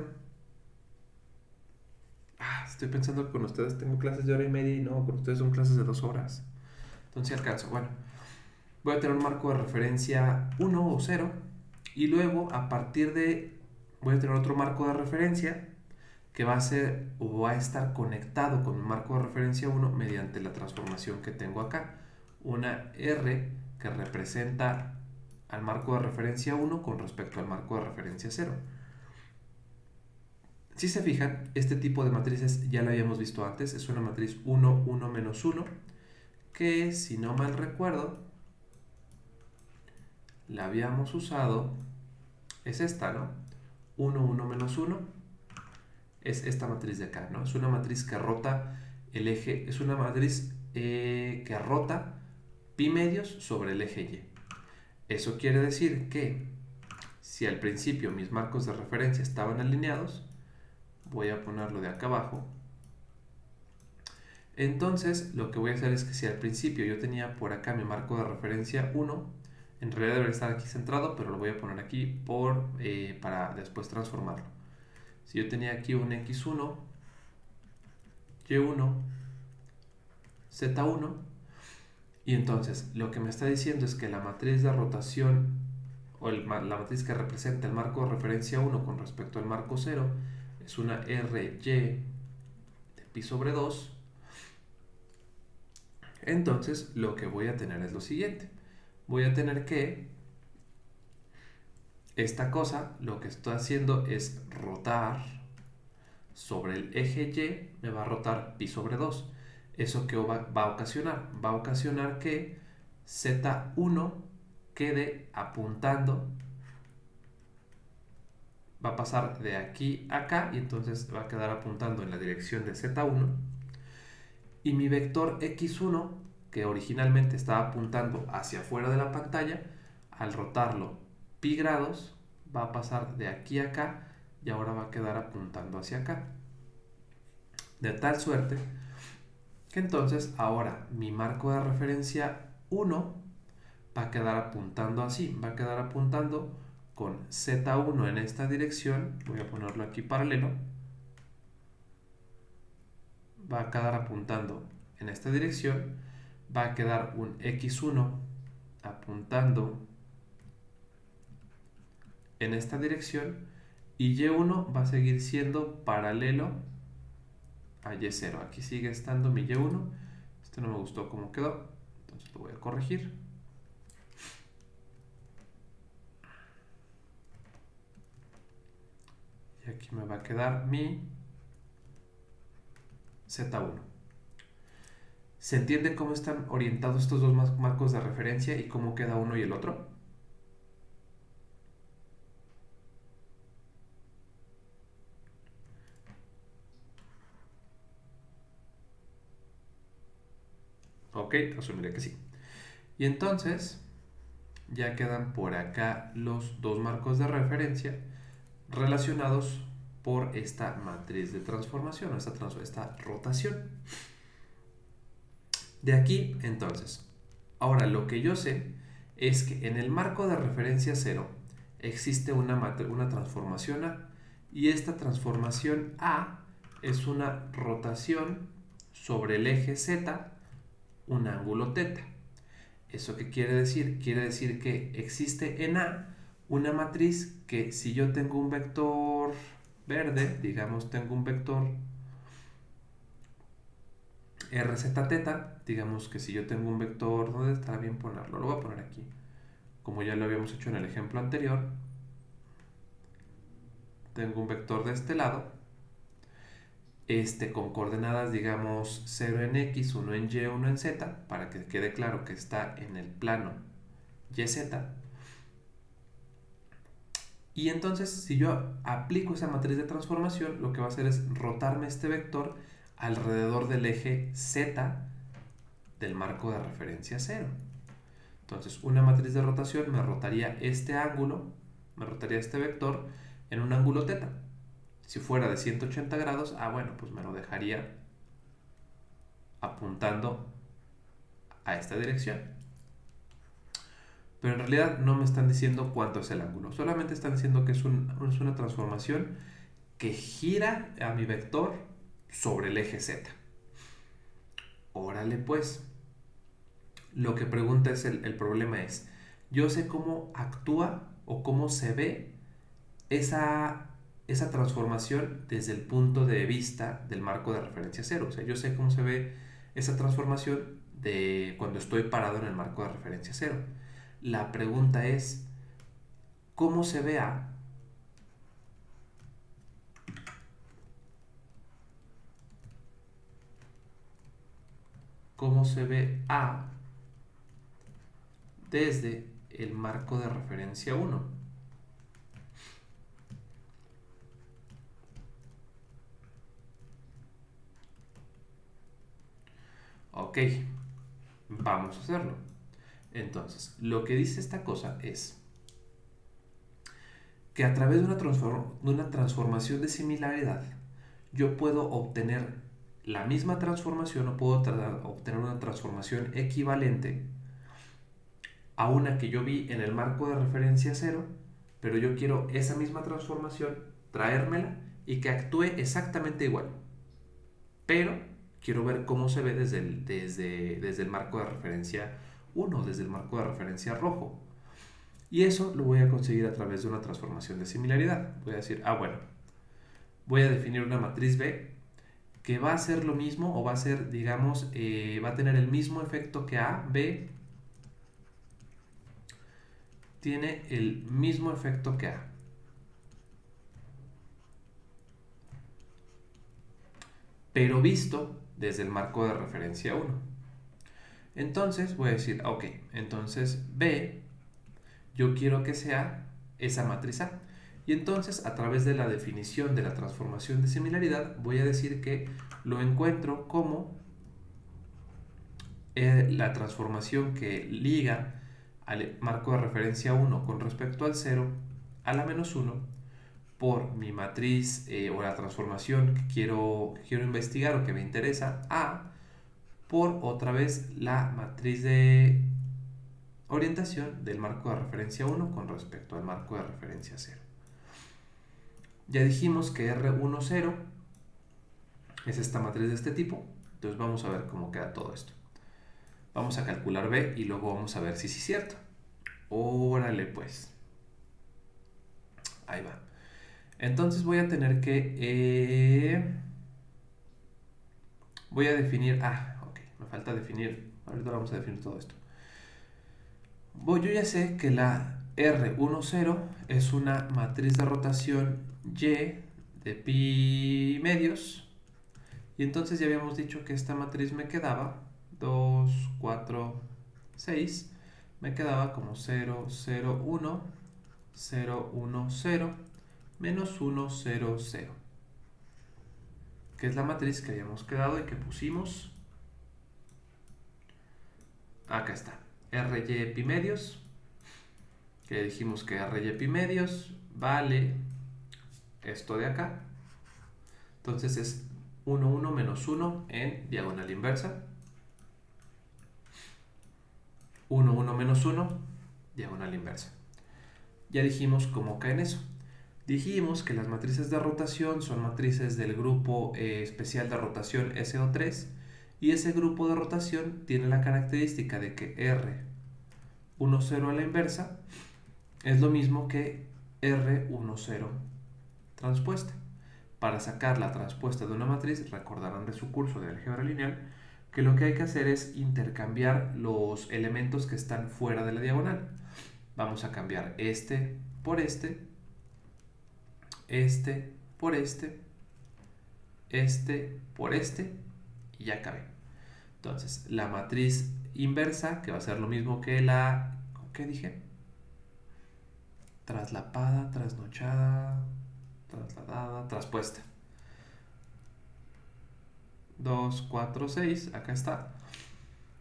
Estoy pensando que con ustedes tengo clases de hora y media y no, con ustedes son clases de 2 horas. Entonces alcanzo. Bueno, voy a tener un marco de referencia 1 o 0 y luego a partir de voy a tener otro marco de referencia que va a ser o va a estar conectado con mi marco de referencia 1 mediante la transformación que tengo acá. Una R que representa al marco de referencia 1 con respecto al marco de referencia 0. Si se fijan, este tipo de matrices ya la habíamos visto antes. Es una matriz 1, 1, menos 1, que si no mal recuerdo, la habíamos usado. Es esta, ¿no? 1, 1, menos 1. Es esta matriz de acá, ¿no? Es una matriz que rota el eje, es una matriz que rota pi medios sobre el eje Y. Eso quiere decir que si al principio mis marcos de referencia estaban alineados, voy a ponerlo de acá abajo. Entonces, lo que voy a hacer es que si al principio yo tenía por acá mi marco de referencia 1, en realidad debería estar aquí centrado, pero lo voy a poner aquí para después transformarlo. Si yo tenía aquí un x1, y1, z1, y entonces lo que me está diciendo es que la matriz de rotación o la matriz que representa el marco de referencia 1 con respecto al marco 0 es una RY de pi sobre 2. Entonces lo que voy a tener es lo siguiente. Voy a tener que esta cosa lo que estoy haciendo es rotar sobre el eje Y, me va a rotar pi sobre 2. ¿Eso qué va a ocasionar? Va a ocasionar que Z1 quede apuntando, va a pasar de aquí a acá y entonces va a quedar apuntando en la dirección de Z1. Y mi vector X1, que originalmente estaba apuntando hacia afuera de la pantalla, al rotarlo pi grados, va a pasar de aquí a acá y ahora va a quedar apuntando hacia acá. De tal suerte que entonces ahora mi marco de referencia 1 va a quedar apuntando así, va a quedar apuntando con Z1 en esta dirección, voy a ponerlo aquí paralelo, va a quedar apuntando en esta dirección, va a quedar un X1 apuntando en esta dirección y Y1 va a seguir siendo paralelo a Y0. Aquí sigue estando mi Y1. Esto no me gustó cómo quedó, entonces lo voy a corregir. Y aquí me va a quedar mi Z1. ¿Se entiende cómo están orientados estos dos marcos de referencia y cómo queda uno y el otro? Ok, asumiré que sí. Y entonces ya quedan por acá los dos marcos de referencia relacionados por esta matriz de transformación o esta rotación. De aquí, entonces, ahora lo que yo sé es que en el marco de referencia 0 existe una transformación A, y esta transformación A es una rotación sobre el eje Z, un ángulo θ. ¿Eso qué quiere decir? Quiere decir que existe en A una matriz que, si yo tengo un vector verde, digamos tengo un vector RZ θ, digamos que si yo tengo un vector, ¿dónde está bien ponerlo? Lo voy a poner aquí, como ya lo habíamos hecho en el ejemplo anterior. Tengo un vector de este lado, con coordenadas, digamos 0 en X, 1 en Y, 1 en Z, para que quede claro que está en el plano YZ. Y entonces, si yo aplico esa matriz de transformación, lo que va a hacer es rotarme este vector alrededor del eje Z del marco de referencia 0. Entonces, una matriz de rotación me rotaría este ángulo, me rotaría este vector en un ángulo θ. Si fuera de 180 grados, bueno, pues me lo dejaría apuntando a esta dirección. Pero en realidad no me están diciendo cuánto es el ángulo, solamente están diciendo que es una transformación que gira a mi vector sobre el eje Z. Órale pues, lo que pregunta es el problema es, yo sé cómo actúa o cómo se ve esa transformación desde el punto de vista del marco de referencia 0. O sea, yo sé cómo se ve esa transformación de cuando estoy parado en el marco de referencia 0. La pregunta es, ¿cómo se ve A? ¿Cómo se ve A desde el marco de referencia 1? Ok, vamos a hacerlo. Entonces, lo que dice esta cosa es que a través de una transformación de similaridad, yo puedo obtener la misma transformación o puedo obtener una transformación equivalente a una que yo vi en el marco de referencia 0, pero yo quiero esa misma transformación, traérmela y que actúe exactamente igual. Pero quiero ver cómo se ve desde el marco de referencia 1, desde el marco de referencia rojo. Y eso lo voy a conseguir a través de una transformación de similaridad. Voy a decir, bueno, voy a definir una matriz B que va a ser lo mismo, o va a ser, digamos, va a tener el mismo efecto que A. B tiene el mismo efecto que A, pero visto desde el marco de referencia 1. Entonces voy a decir, ok, entonces B, yo quiero que sea esa matriz A. Y entonces, a través de la definición de la transformación de similaridad, voy a decir que lo encuentro como la transformación que liga al marco de referencia 1 con respecto al 0 a la menos 1 por mi matriz o la transformación que quiero investigar o que me interesa, A, por otra vez la matriz de orientación del marco de referencia 1 con respecto al marco de referencia 0. Ya dijimos que R10 es esta matriz de este tipo, entonces vamos a ver cómo queda todo esto. Vamos a calcular B y luego vamos a ver si sí es cierto. Órale pues. Ahí va. Entonces voy a tener que... voy a definir... ok, me falta definir... Ahorita vamos a definir todo esto. Yo ya sé que la R10 es una matriz de rotación Y de pi medios. Y entonces ya habíamos dicho que esta matriz me quedaba 2, 4, 6. Me quedaba como 0, 0, 1, 0, 1, 0, menos 1, 0, 0. Que es la matriz que habíamos quedado y que pusimos Acá está. RY epimedios. Que dijimos que RY epimedios vale esto de acá. Entonces es 1, 1 menos 1 en diagonal inversa. 1, 1 menos 1, diagonal inversa. Ya dijimos cómo cae en eso. Dijimos que las matrices de rotación son matrices del grupo especial de rotación SO3 y ese grupo de rotación tiene la característica de que R10 a la inversa es lo mismo que R10 transpuesta. Para sacar la transpuesta de una matriz, recordarán de su curso de álgebra lineal, que lo que hay que hacer es intercambiar los elementos que están fuera de la diagonal. Vamos a cambiar este por este por este por este y ya acabé. Entonces, la matriz inversa, que va a ser lo mismo que la... ¿Qué dije? Traslapada, trasnochada, trasladada, traspuesta. 2, 4, 6, acá está.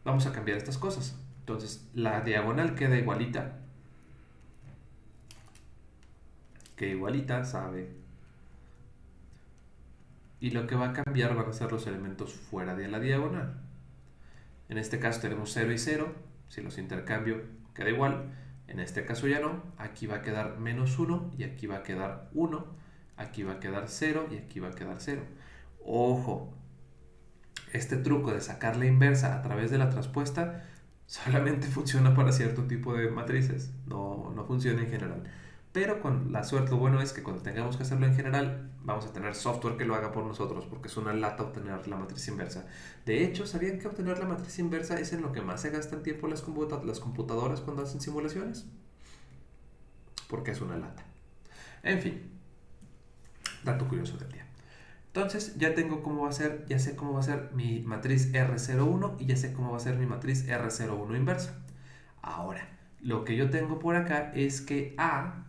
Vamos a cambiar estas cosas. Entonces, la diagonal queda igualita. Que igualita, sabe. Y lo que va a cambiar van a ser los elementos fuera de la diagonal. En este caso tenemos 0 y 0. Si los intercambio, queda igual. En este caso ya no. Aquí va a quedar menos 1 y aquí va a quedar 1. Aquí va a quedar 0 y aquí va a quedar 0. Ojo, este truco de sacar la inversa a través de la transpuesta solamente funciona para cierto tipo de matrices, no funciona en general. Pero con la suerte, lo bueno es que cuando tengamos que hacerlo en general, vamos a tener software que lo haga por nosotros, porque es una lata obtener la matriz inversa. De hecho, ¿sabían que obtener la matriz inversa es en lo que más se gastan tiempo las computadoras cuando hacen simulaciones? Porque es una lata. En fin, dato curioso del día. Entonces ya tengo cómo va a ser, ya sé cómo va a ser mi matriz R01 y ya sé cómo va a ser mi matriz R01 inversa. Ahora, lo que yo tengo por acá es que A,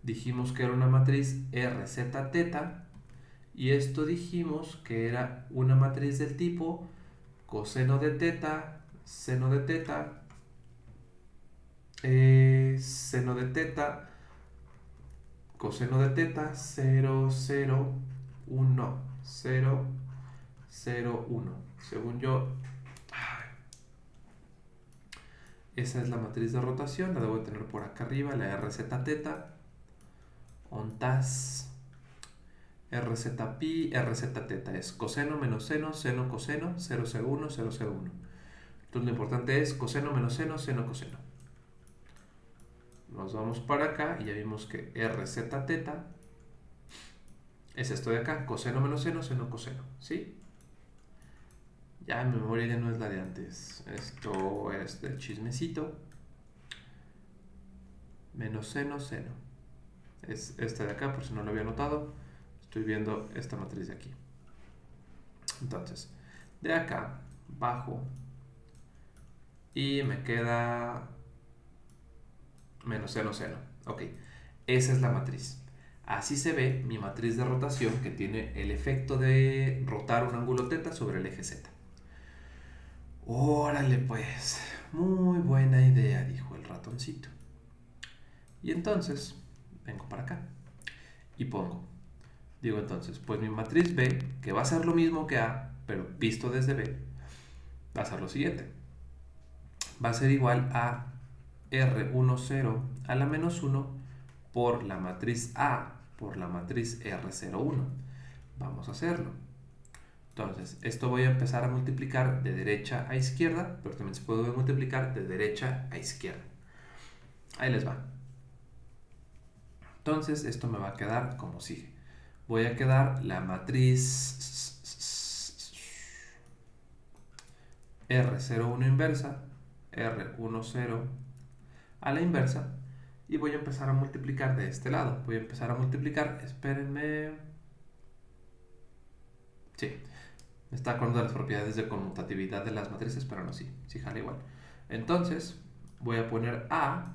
dijimos que era una matriz RZ teta, y esto dijimos que era una matriz del tipo coseno de teta, seno de teta, seno de teta, coseno de teta, 0, 0, 1, 0, 0, 1. Según yo, esa es la matriz de rotación, la debo de tener por acá arriba, la RZ teta, ontas, RZ pi, RZ teta es coseno menos seno, seno coseno, 0, 0, 1, 0, 0, 1. Entonces lo importante es coseno menos seno, seno coseno. Nos vamos para acá y ya vimos que RZ teta es esto de acá, coseno menos seno, seno coseno, ¿sí? Ya mi memoria ya no es la de antes. Esto es del chismecito. Menos seno, seno. Es este de acá, por si no lo había notado. Estoy viendo esta matriz de aquí. Entonces, de acá bajo y me queda menos seno, seno. Ok, esa es la matriz. Así se ve mi matriz de rotación que tiene el efecto de rotar un ángulo teta sobre el eje z. Órale pues, muy buena idea, dijo el ratoncito. Y entonces, vengo para acá y pongo. Digo entonces, pues mi matriz B, que va a ser lo mismo que A, pero visto desde B, va a ser lo siguiente. Va a ser igual a R10 a la menos 1 por la matriz A por la matriz R01. Vamos a hacerlo. Entonces, esto voy a empezar a multiplicar de derecha a izquierda, pero también se puede multiplicar de derecha a izquierda. Ahí les va. Entonces, esto me va a quedar como sigue. Voy a quedar la matriz R01 inversa, R10 a la inversa, y voy a empezar a multiplicar de este lado. Voy a empezar a multiplicar, espérenme. Sí, me está acordando de las propiedades de conmutatividad de las matrices, pero no, sí jala igual. Entonces, voy a poner A,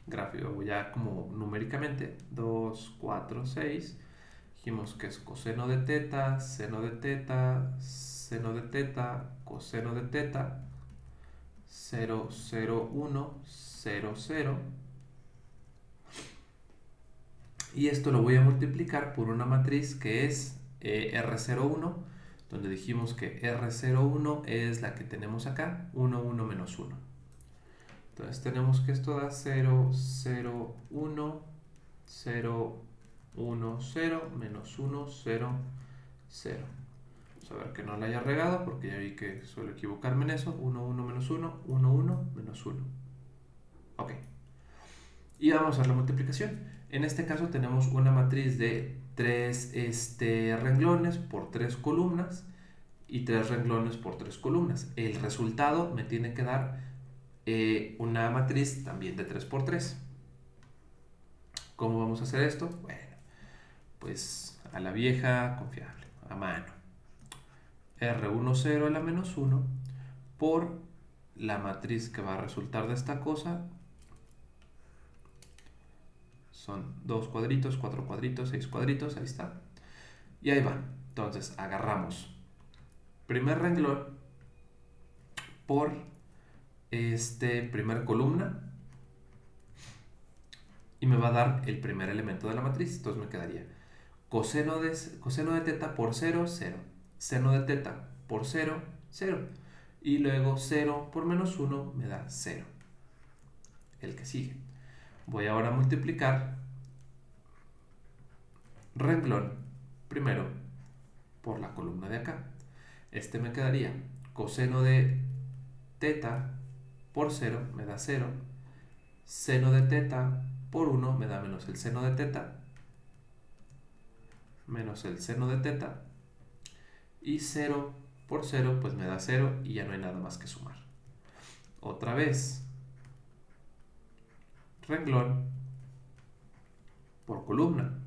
gráfico ya como numéricamente, 2, 4, 6. Dijimos que es coseno de teta, seno de teta, seno de teta, coseno de teta. 0, 0, 1, 0, 0. Y esto lo voy a multiplicar por una matriz que es R01, donde dijimos que R01 es la que tenemos acá, 1, 1, menos 1. Entonces tenemos que esto da 0, 0, 1, 0, 1, 0, menos 1, 0, 0. Vamos a ver que no la haya regado porque ya vi que suelo equivocarme en eso. 1, 1, menos 1, 1, 1, menos 1. Ok. Y vamos a hacer la multiplicación. En este caso tenemos una matriz de 3 renglones por 3 columnas y 3 renglones por 3 columnas. El resultado me tiene que dar una matriz también de 3 por 3. ¿Cómo vamos a hacer esto? Bueno, pues a la vieja confiable, a mano. R10 a la menos 1 por la matriz que va a resultar de esta cosa. Son 2 cuadritos, 4 cuadritos, 6 cuadritos, ahí está. Y ahí va. Entonces agarramos primer renglón por primer columna y me va a dar el primer elemento de la matriz. Entonces me quedaría coseno de teta por 0, 0. Seno de teta por 0, 0. Y luego 0 por menos 1 me da 0. El que sigue. Voy ahora a multiplicar renglón primero por la columna de acá. Me quedaría coseno de teta por 0 me da 0. Seno de teta por 1 me da menos el seno de teta. Menos el seno de teta. Y 0 por 0 pues me da 0 y ya no hay nada más que sumar. Otra vez. Renglón por columna.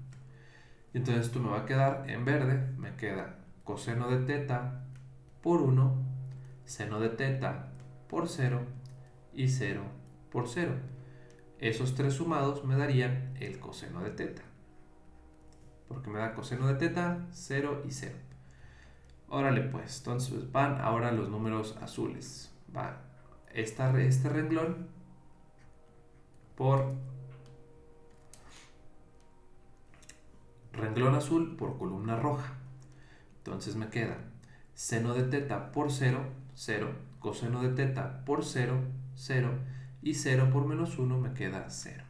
Y entonces esto me va a quedar en verde. Me queda coseno de teta por 1, seno de teta por 0 y 0 por 0. Esos tres sumados me darían el coseno de teta. Porque me da coseno de teta, 0 y 0. Órale pues, entonces van ahora los números azules. Va este renglón por renglón azul por columna roja. Entonces me queda seno de teta por 0, 0. Coseno de teta por 0, 0. Y 0 por menos 1 me queda 0.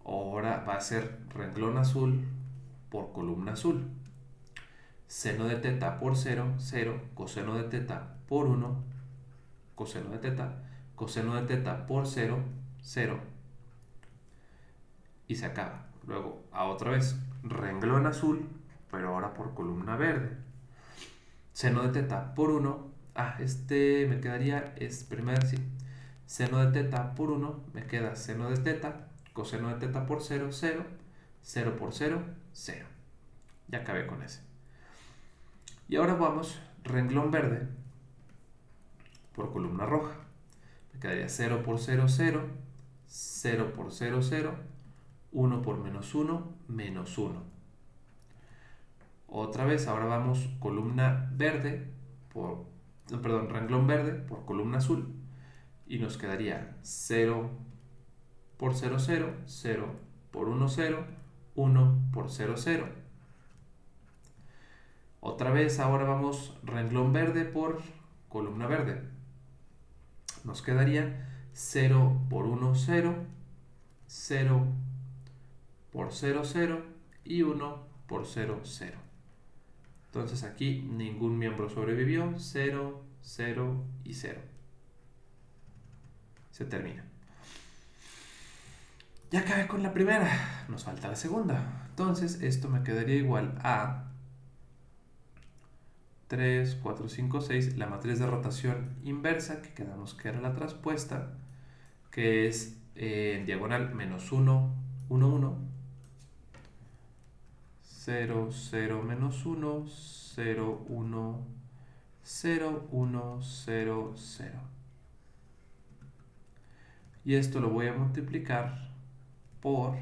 Ahora va a ser renglón azul por columna azul. Seno de teta por 0, 0. Coseno de teta por 1, coseno de teta. Coseno de teta por 0, 0. Y se acaba. Luego, a otra vez, renglón azul, pero ahora por columna verde. Seno de teta por 1. Me quedaría, sí. Seno de teta por 1, me queda seno de teta. Coseno de teta por 0, 0. 0 por 0, 0. Ya acabé con ese. Y ahora vamos, renglón verde por columna roja. Me quedaría 0 por 0, 0. 0 por 0, 0. 1 por menos 1, menos 1. Otra vez, ahora vamos columna verde renglón verde por columna azul. Y nos quedaría 0 por 0, 0. 0 por 1, 0. 1 por 0, 0. Otra vez, ahora vamos renglón verde por columna verde. Nos quedaría 0 por 1, 0. 0 por 0, 0 y 1 por 0, 0. Entonces aquí ningún miembro sobrevivió, 0, 0 y 0. Se termina. Ya acabé con la primera, nos falta la segunda. Entonces esto me quedaría igual a 3, 4, 5, 6, la matriz de rotación inversa, que quedamos que era la traspuesta, que es en diagonal menos 1, 1, 1. 0, 0, menos 1, 0, 1, 0, 1, 0, 0. Y esto lo voy a multiplicar por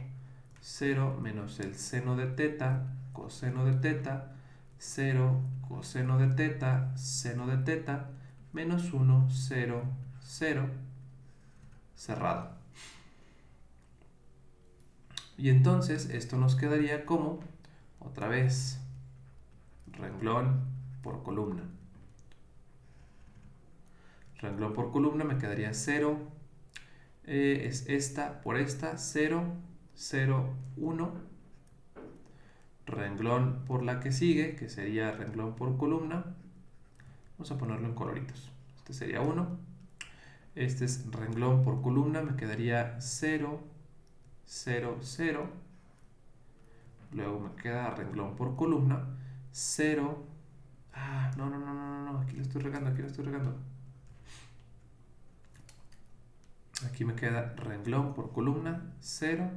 0 menos el seno de teta, coseno de teta, 0, coseno de teta, seno de teta, menos 1, 0, 0, cerrado. Y entonces esto nos quedaría como, otra vez, renglón por columna. Renglón por columna me quedaría 0, es esta por esta, 0, 0, 1. Renglón por la que sigue, que sería renglón por columna. Vamos a ponerlo en coloritos. Este sería 1. Este es renglón por columna, me quedaría 0, 0, 0. Luego me queda renglón por columna, 0. No, aquí lo estoy regando, Aquí me queda renglón por columna, 0,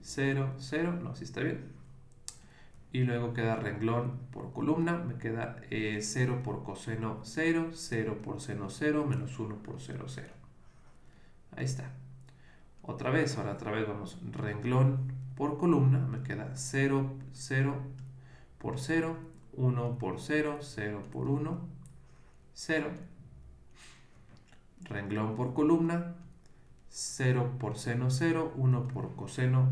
0, 0. No, sí está bien. Y luego queda renglón por columna, me queda 0 por coseno 0, 0 por seno 0, menos 1 por 0, 0. Ahí está. Otra vez vamos, renglón por columna, me queda 0, 0 por 0, 1 por 0, 0 por 1, 0. Renglón por columna, 0 por seno 0, 1 por coseno,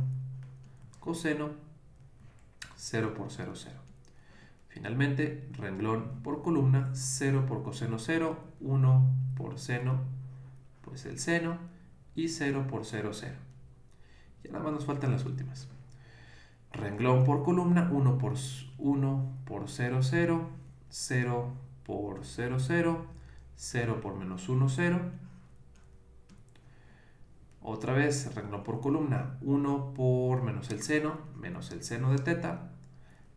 0 por 0, 0. Finalmente, renglón por columna, 0 por coseno 0, 1 por seno, pues el seno, y 0 por 0, 0. Y nada más nos faltan las últimas. Renglón por columna, 1 por 0, 0, 0 por 0, 0, 0 por menos 1, 0. Otra vez, renglón por columna, 1 por menos el seno de teta,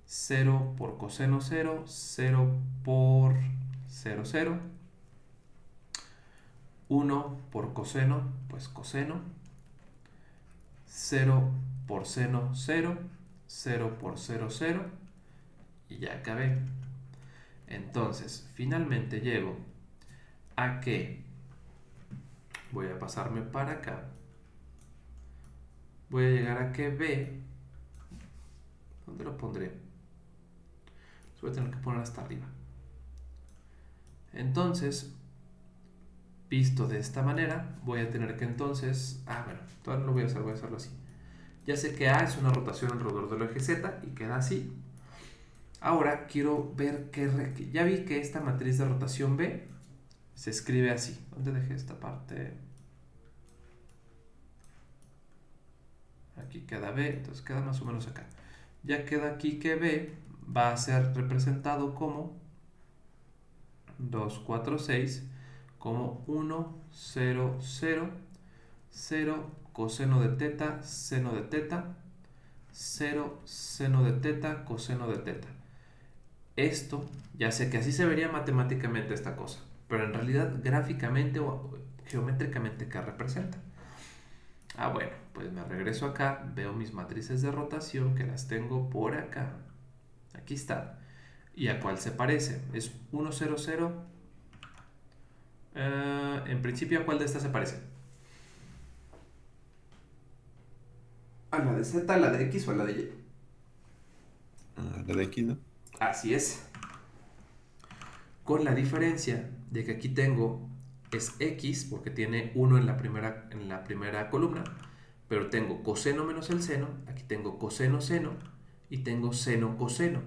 0 por coseno 0, 0 por 0, 0. 1 por coseno, pues coseno. 0 por seno 0, 0 por 0, 0. Y ya acabé. Entonces, finalmente llego a que voy a pasarme para acá. Voy a llegar a que B. ¿Dónde lo pondré? Voy a tener que poner hasta arriba. Entonces, visto de esta manera, voy a tener que entonces... todavía no lo voy a hacerlo así. Ya sé que A es una rotación alrededor del eje Z y queda así. Ahora quiero ver qué... Ya vi que esta matriz de rotación B se escribe así. ¿Dónde dejé esta parte? Aquí queda B, entonces queda más o menos acá. Ya queda aquí que B va a ser representado como 2, 4, 6, como 1, 0, 0, 0, coseno de teta, seno de teta, 0, seno de teta, coseno de teta. Esto, ya sé que así se vería matemáticamente esta cosa, pero en realidad gráficamente o geométricamente, ¿qué representa? Bueno, pues me regreso acá, veo mis matrices de rotación que las tengo por acá. Aquí está. ¿Y a cuál se parece? Es 1, 0, 0. En principio, ¿a cuál de estas se parece? ¿A la de Z, a la de X o a la de Y? La de X, ¿no? Así es. Con la diferencia de que aquí tengo es X porque tiene 1 en la primera columna, pero tengo coseno menos el seno, aquí tengo coseno seno y tengo seno coseno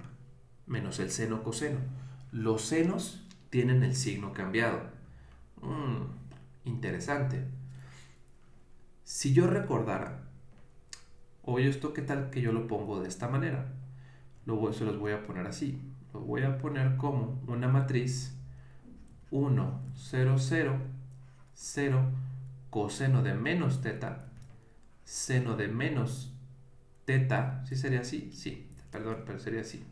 menos el seno coseno. Los senos tienen el signo cambiado. Interesante. Si yo recordara, oye, esto qué tal que yo lo pongo de esta manera, se los voy a poner así. Lo voy a poner como una matriz 1, 0, 0, 0, coseno de menos teta, seno de menos teta. ¿Sí sería así? Sí, perdón, pero sería así.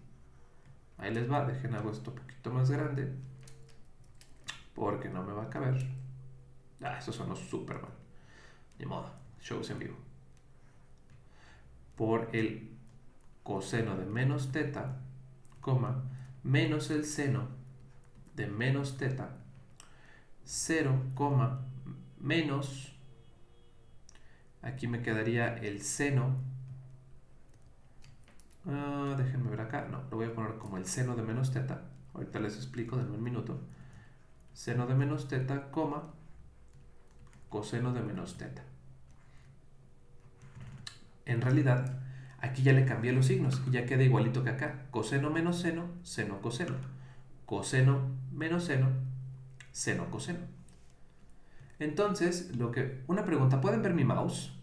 Ahí les va, dejen hago esto un poquito más grande porque no me va a caber. Eso sonó súper mal. Ni modo, shows en vivo. Por el coseno de menos teta, coma, menos el seno de menos teta, 0, menos, aquí me quedaría el seno, déjenme ver acá, no, lo voy a poner como el seno de menos teta, ahorita les explico, denme un minuto, seno de menos teta, coma, coseno de menos teta. En realidad, aquí ya le cambié los signos y ya queda igualito que acá. Coseno menos seno, seno coseno. Coseno menos seno, seno coseno. Entonces, una pregunta, ¿pueden ver mi mouse?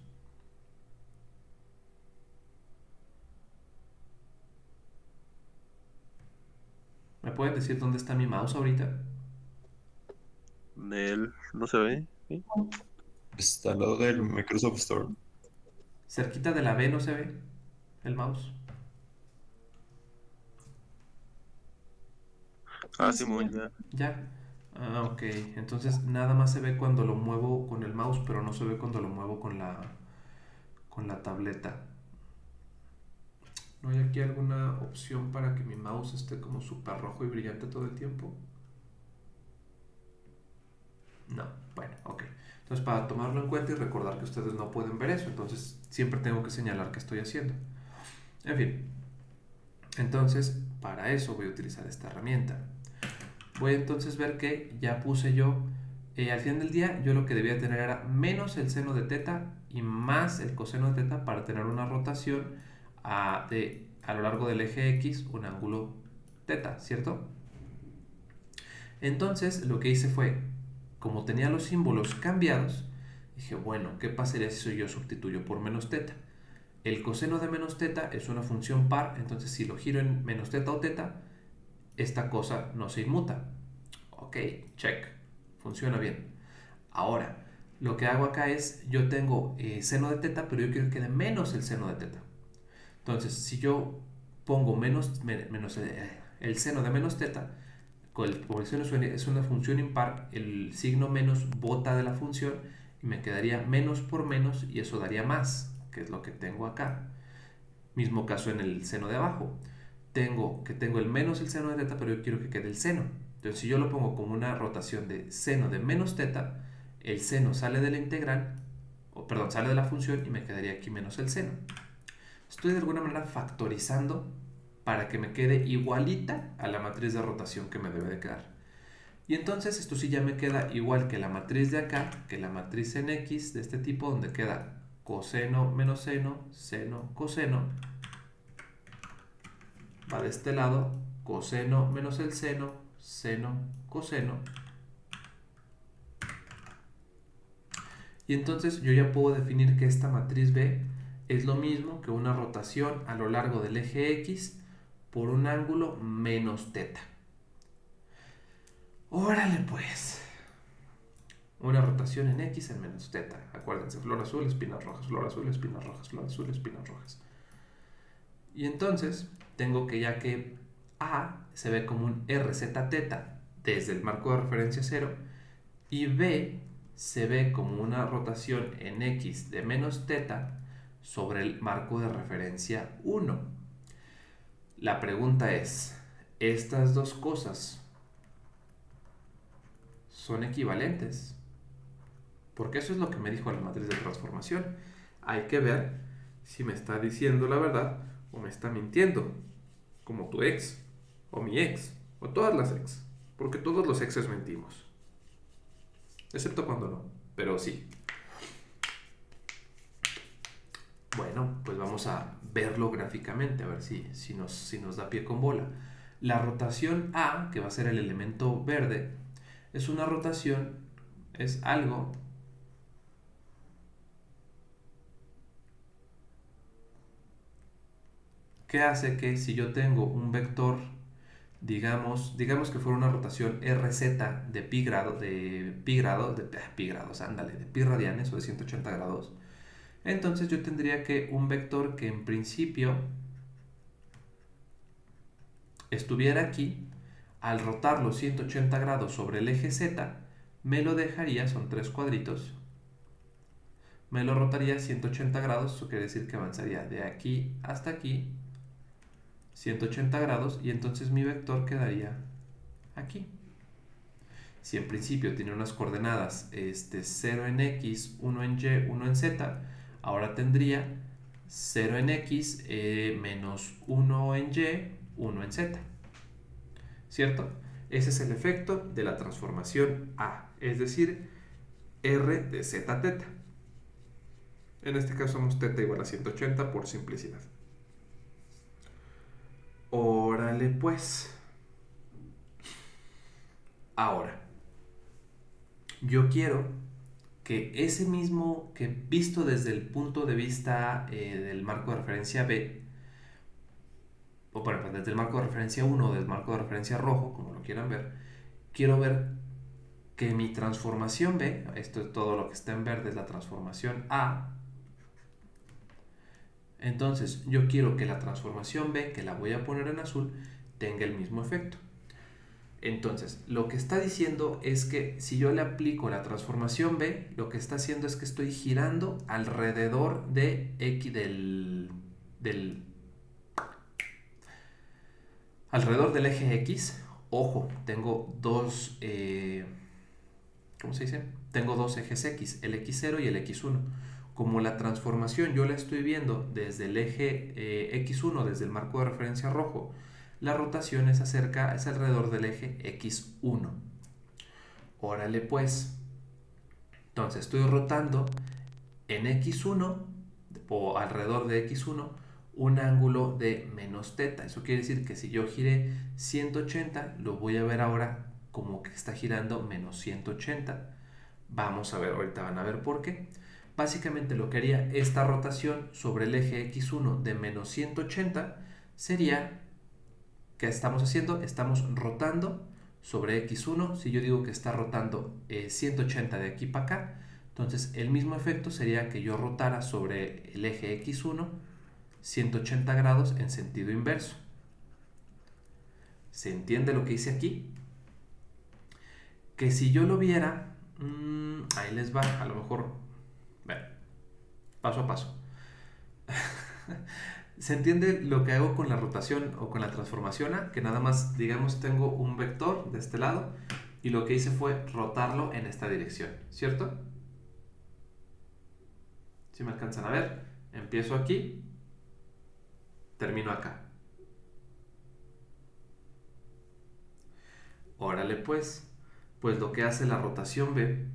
¿Me pueden decir dónde está mi mouse ahorita? Él no se ve. ¿Sí? Está al lado del Microsoft Store. Cerquita de la B no se ve el mouse. Ah, Sí, Simón, ya. ya. Ya. Ah, ok. Entonces nada más se ve cuando lo muevo con el mouse, pero no se ve cuando lo muevo con la tableta. ¿No hay aquí alguna opción para que mi mouse esté como súper rojo y brillante todo el tiempo? No. Bueno, ok. Entonces para tomarlo en cuenta y recordar que ustedes no pueden ver eso, entonces siempre tengo que señalar qué estoy haciendo. En fin. Entonces, para eso voy a utilizar esta herramienta. Voy a entonces ver que ya puse yo, al final del día, yo lo que debía tener era menos el seno de teta y más el coseno de teta para tener una rotación a lo largo del eje X, un ángulo teta, ¿cierto? Entonces, lo que hice fue, como tenía los símbolos cambiados, dije, bueno, ¿qué pasaría si yo sustituyo por menos teta? El coseno de menos teta es una función par, entonces si lo giro en menos teta o teta, esta cosa no se inmuta. Ok, check. Funciona bien. Ahora, lo que hago acá es, yo tengo seno de teta, pero yo quiero que quede menos el seno de teta. Entonces, si yo pongo menos el seno de menos teta, como el seno es una función impar, el signo menos bota de la función y me quedaría menos por menos y eso daría más, que es lo que tengo acá. Mismo caso en el seno de abajo. Tengo el menos el seno de teta, pero yo quiero que quede el seno. Entonces, si yo lo pongo como una rotación de seno de menos teta, el seno sale de la integral, sale de la función y me quedaría aquí menos el seno. Estoy de alguna manera factorizando para que me quede igualita a la matriz de rotación que me debe de quedar. Y entonces esto sí ya me queda igual que la matriz de acá, que la matriz en X de este tipo, donde queda coseno menos seno, seno, coseno. Va de este lado, coseno menos el seno, seno, coseno. Y entonces yo ya puedo definir que esta matriz B es lo mismo que una rotación a lo largo del eje X por un ángulo menos teta. Órale pues. Una rotación en X en menos teta. Acuérdense, flor azul, espinas rojas, flor azul, espinas rojas, flor azul, espinas rojas. Y entonces tengo que ya que A se ve como un RZ teta desde el marco de referencia 0 y B se ve como una rotación en X de menos teta sobre el marco de referencia 1. La pregunta es, ¿estas dos cosas son equivalentes? Porque eso es lo que me dijo la matriz de transformación. Hay que ver si me está diciendo la verdad o me está mintiendo, como tu ex, o mi ex, o todas las ex, porque todos los exes mentimos, excepto cuando no, pero sí. Bueno, pues vamos a verlo gráficamente, a ver si nos da pie con bola. La rotación A, que va a ser el elemento verde, es una rotación, es algo que hace que si yo tengo un vector, digamos que fuera una rotación RZ de pi grados, de pi radianes o de 180 grados, entonces yo tendría que un vector que en principio estuviera aquí, al rotarlo 180 grados sobre el eje Z, me lo dejaría, son tres cuadritos, me lo rotaría 180 grados, eso quiere decir que avanzaría de aquí hasta aquí, 180 grados, y entonces mi vector quedaría aquí. Si en principio tiene unas coordenadas 0 en X, 1 en Y, 1 en Z, ahora tendría 0 en X, menos 1 en Y, 1 en Z. ¿Cierto? Ese es el efecto de la transformación A, es decir, R de z teta. En este caso somos teta igual a 180 por simplicidad. Órale pues. Ahora, yo quiero que ese mismo, que visto desde el punto de vista del marco de referencia B, o bueno, pues desde el marco de referencia 1 o del marco de referencia rojo, como lo quieran ver, quiero ver que mi transformación B, esto es todo lo que está en verde, es la transformación A. Entonces yo quiero que la transformación B, que la voy a poner en azul, tenga el mismo efecto. Entonces, lo que está diciendo es que si yo le aplico la transformación B, lo que está haciendo es que estoy girando alrededor de X alrededor del eje X. Ojo, tengo dos, ¿cómo se dice? Tengo dos ejes X, el X0 y el X1. Como la transformación yo la estoy viendo desde el eje X1, desde el marco de referencia rojo, la rotación es alrededor del eje X1. Órale pues. Entonces estoy rotando en X1 o alrededor de X1 un ángulo de menos teta. Eso quiere decir que si yo giré 180, lo voy a ver ahora como que está girando menos 180. Vamos a ver, ahorita van a ver por qué. Básicamente lo que haría esta rotación sobre el eje X1 de menos 180 sería... ¿Qué estamos haciendo? Estamos rotando sobre X1. Si yo digo que está rotando 180 de aquí para acá, entonces el mismo efecto sería que yo rotara sobre el eje X1 180 grados en sentido inverso. ¿Se entiende lo que hice aquí? Que si yo lo viera, ahí les va, a lo mejor, bueno, paso a paso. ¿Se entiende lo que hago con la rotación o con la transformación A? Que nada más, digamos, tengo un vector de este lado y lo que hice fue rotarlo en esta dirección, ¿cierto? Si me alcanzan a ver, empiezo aquí, termino acá. Órale pues lo que hace la rotación B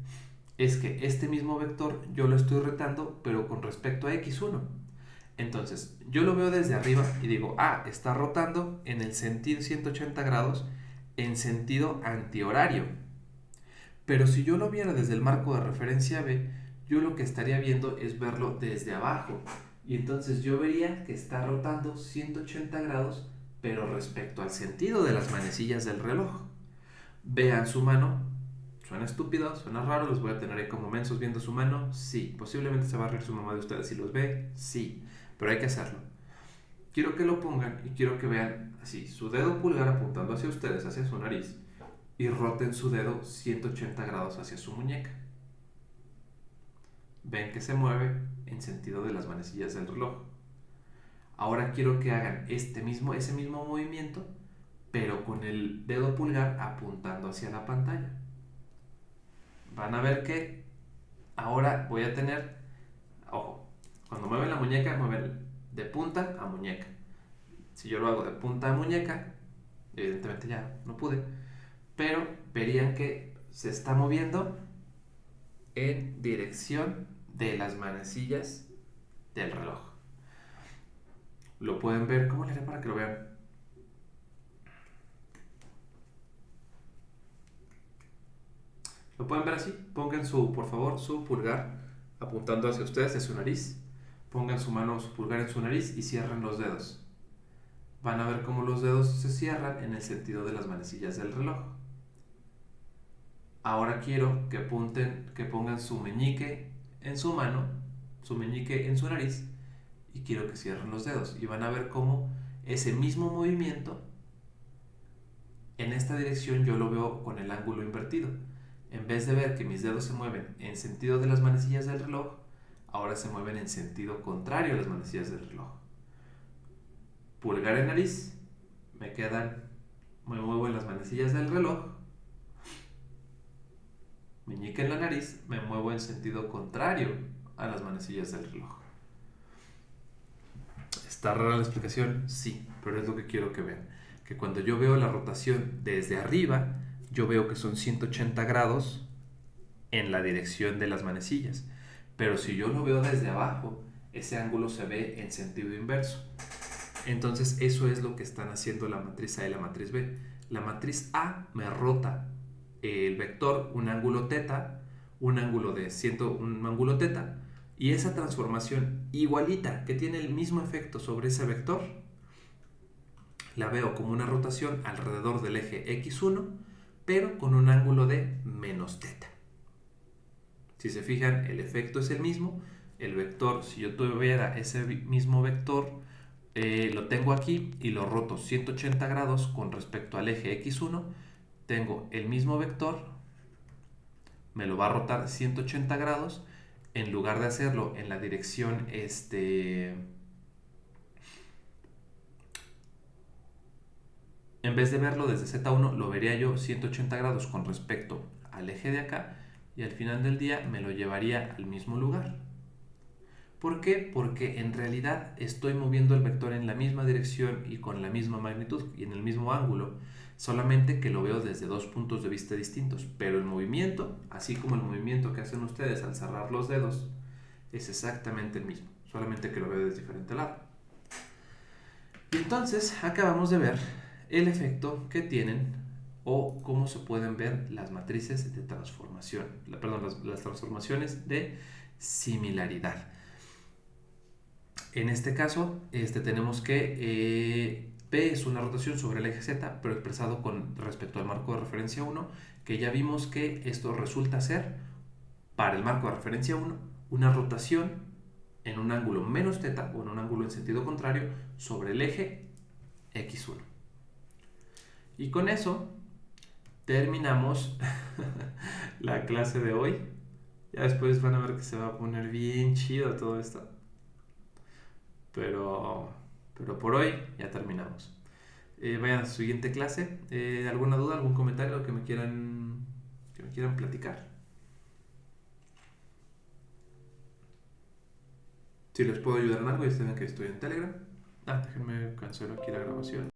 es que este mismo vector yo lo estoy rotando pero con respecto a X1. Entonces, yo lo veo desde arriba y digo, está rotando en el sentido 180 grados en sentido antihorario. Pero si yo lo viera desde el marco de referencia B, yo lo que estaría viendo es verlo desde abajo. Y entonces yo vería que está rotando 180 grados, pero respecto al sentido de las manecillas del reloj. Vean su mano. Suena estúpido, suena raro, los voy a tener ahí como mensos viendo su mano. Sí, posiblemente se va a reír su mamá de ustedes si los ve. Sí, pero hay que hacerlo. Quiero que lo pongan y quiero que vean así, su dedo pulgar apuntando hacia ustedes, hacia su nariz, y roten su dedo 180 grados hacia su muñeca. Ven que se mueve en sentido de las manecillas del reloj. Ahora quiero que hagan ese mismo movimiento, pero con el dedo pulgar apuntando hacia la pantalla. Van a ver que ahora voy a tener, ojo, cuando mueven la muñeca, mueven de punta a muñeca. Si yo lo hago de punta a muñeca, evidentemente ya no pude, pero verían que se está moviendo en dirección de las manecillas del reloj. Lo pueden ver, ¿cómo le haré para que lo vean? Lo pueden ver así. Pongan por favor, su pulgar apuntando hacia ustedes, hacia su nariz. Pongan su pulgar en su nariz y cierren los dedos. Van a ver cómo los dedos se cierran en el sentido de las manecillas del reloj. Ahora quiero que pongan su meñique en su mano, su meñique en su nariz, y quiero que cierren los dedos. Y van a ver cómo ese mismo movimiento en esta dirección yo lo veo con el ángulo invertido. En vez de ver que mis dedos se mueven en sentido de las manecillas del reloj, ahora se mueven en sentido contrario a las manecillas del reloj. Pulgar en nariz, me muevo en las manecillas del reloj. Meñique en la nariz, me muevo en sentido contrario a las manecillas del reloj. ¿Está rara la explicación? Sí, pero es lo que quiero que vean. que cuando yo veo la rotación desde arriba, yo veo que son 180 grados en la dirección de las manecillas. Pero si yo lo veo desde abajo, ese ángulo se ve en sentido inverso. Entonces eso es lo que están haciendo la matriz A y la matriz B. La matriz A me rota el vector un ángulo teta, un ángulo teta, y esa transformación igualita que tiene el mismo efecto sobre ese vector, la veo como una rotación alrededor del eje x1, pero con un ángulo de menos teta. Si se fijan, el efecto es el mismo. El vector, si yo tuviera ese mismo vector, lo tengo aquí y lo roto 180 grados con respecto al eje x1, tengo el mismo vector, me lo va a rotar 180 grados, en lugar de hacerlo en la dirección en vez de verlo desde Z1, lo vería yo 180 grados con respecto al eje de acá, y al final del día me lo llevaría al mismo lugar. ¿Por qué? Porque en realidad estoy moviendo el vector en la misma dirección y con la misma magnitud y en el mismo ángulo, solamente que lo veo desde dos puntos de vista distintos, pero el movimiento, así como el movimiento que hacen ustedes al cerrar los dedos, es exactamente el mismo, solamente que lo veo desde diferente lado. Y entonces acabamos de ver el efecto que tienen o cómo se pueden ver las matrices de transformación, las transformaciones de similaridad. En este caso, tenemos que P es una rotación sobre el eje Z, pero expresado con respecto al marco de referencia 1, que ya vimos que esto resulta ser, para el marco de referencia 1, una rotación en un ángulo menos teta, o en un ángulo en sentido contrario, sobre el eje X1. Y con eso terminamos la clase de hoy. Ya después van a ver que se va a poner bien chido todo esto. Pero por hoy ya terminamos. Vayan a su siguiente clase. ¿Alguna duda, algún comentario que me quieran platicar? Si les puedo ayudar en algo, ya saben que estoy en Telegram. Déjenme cancelo aquí la grabación.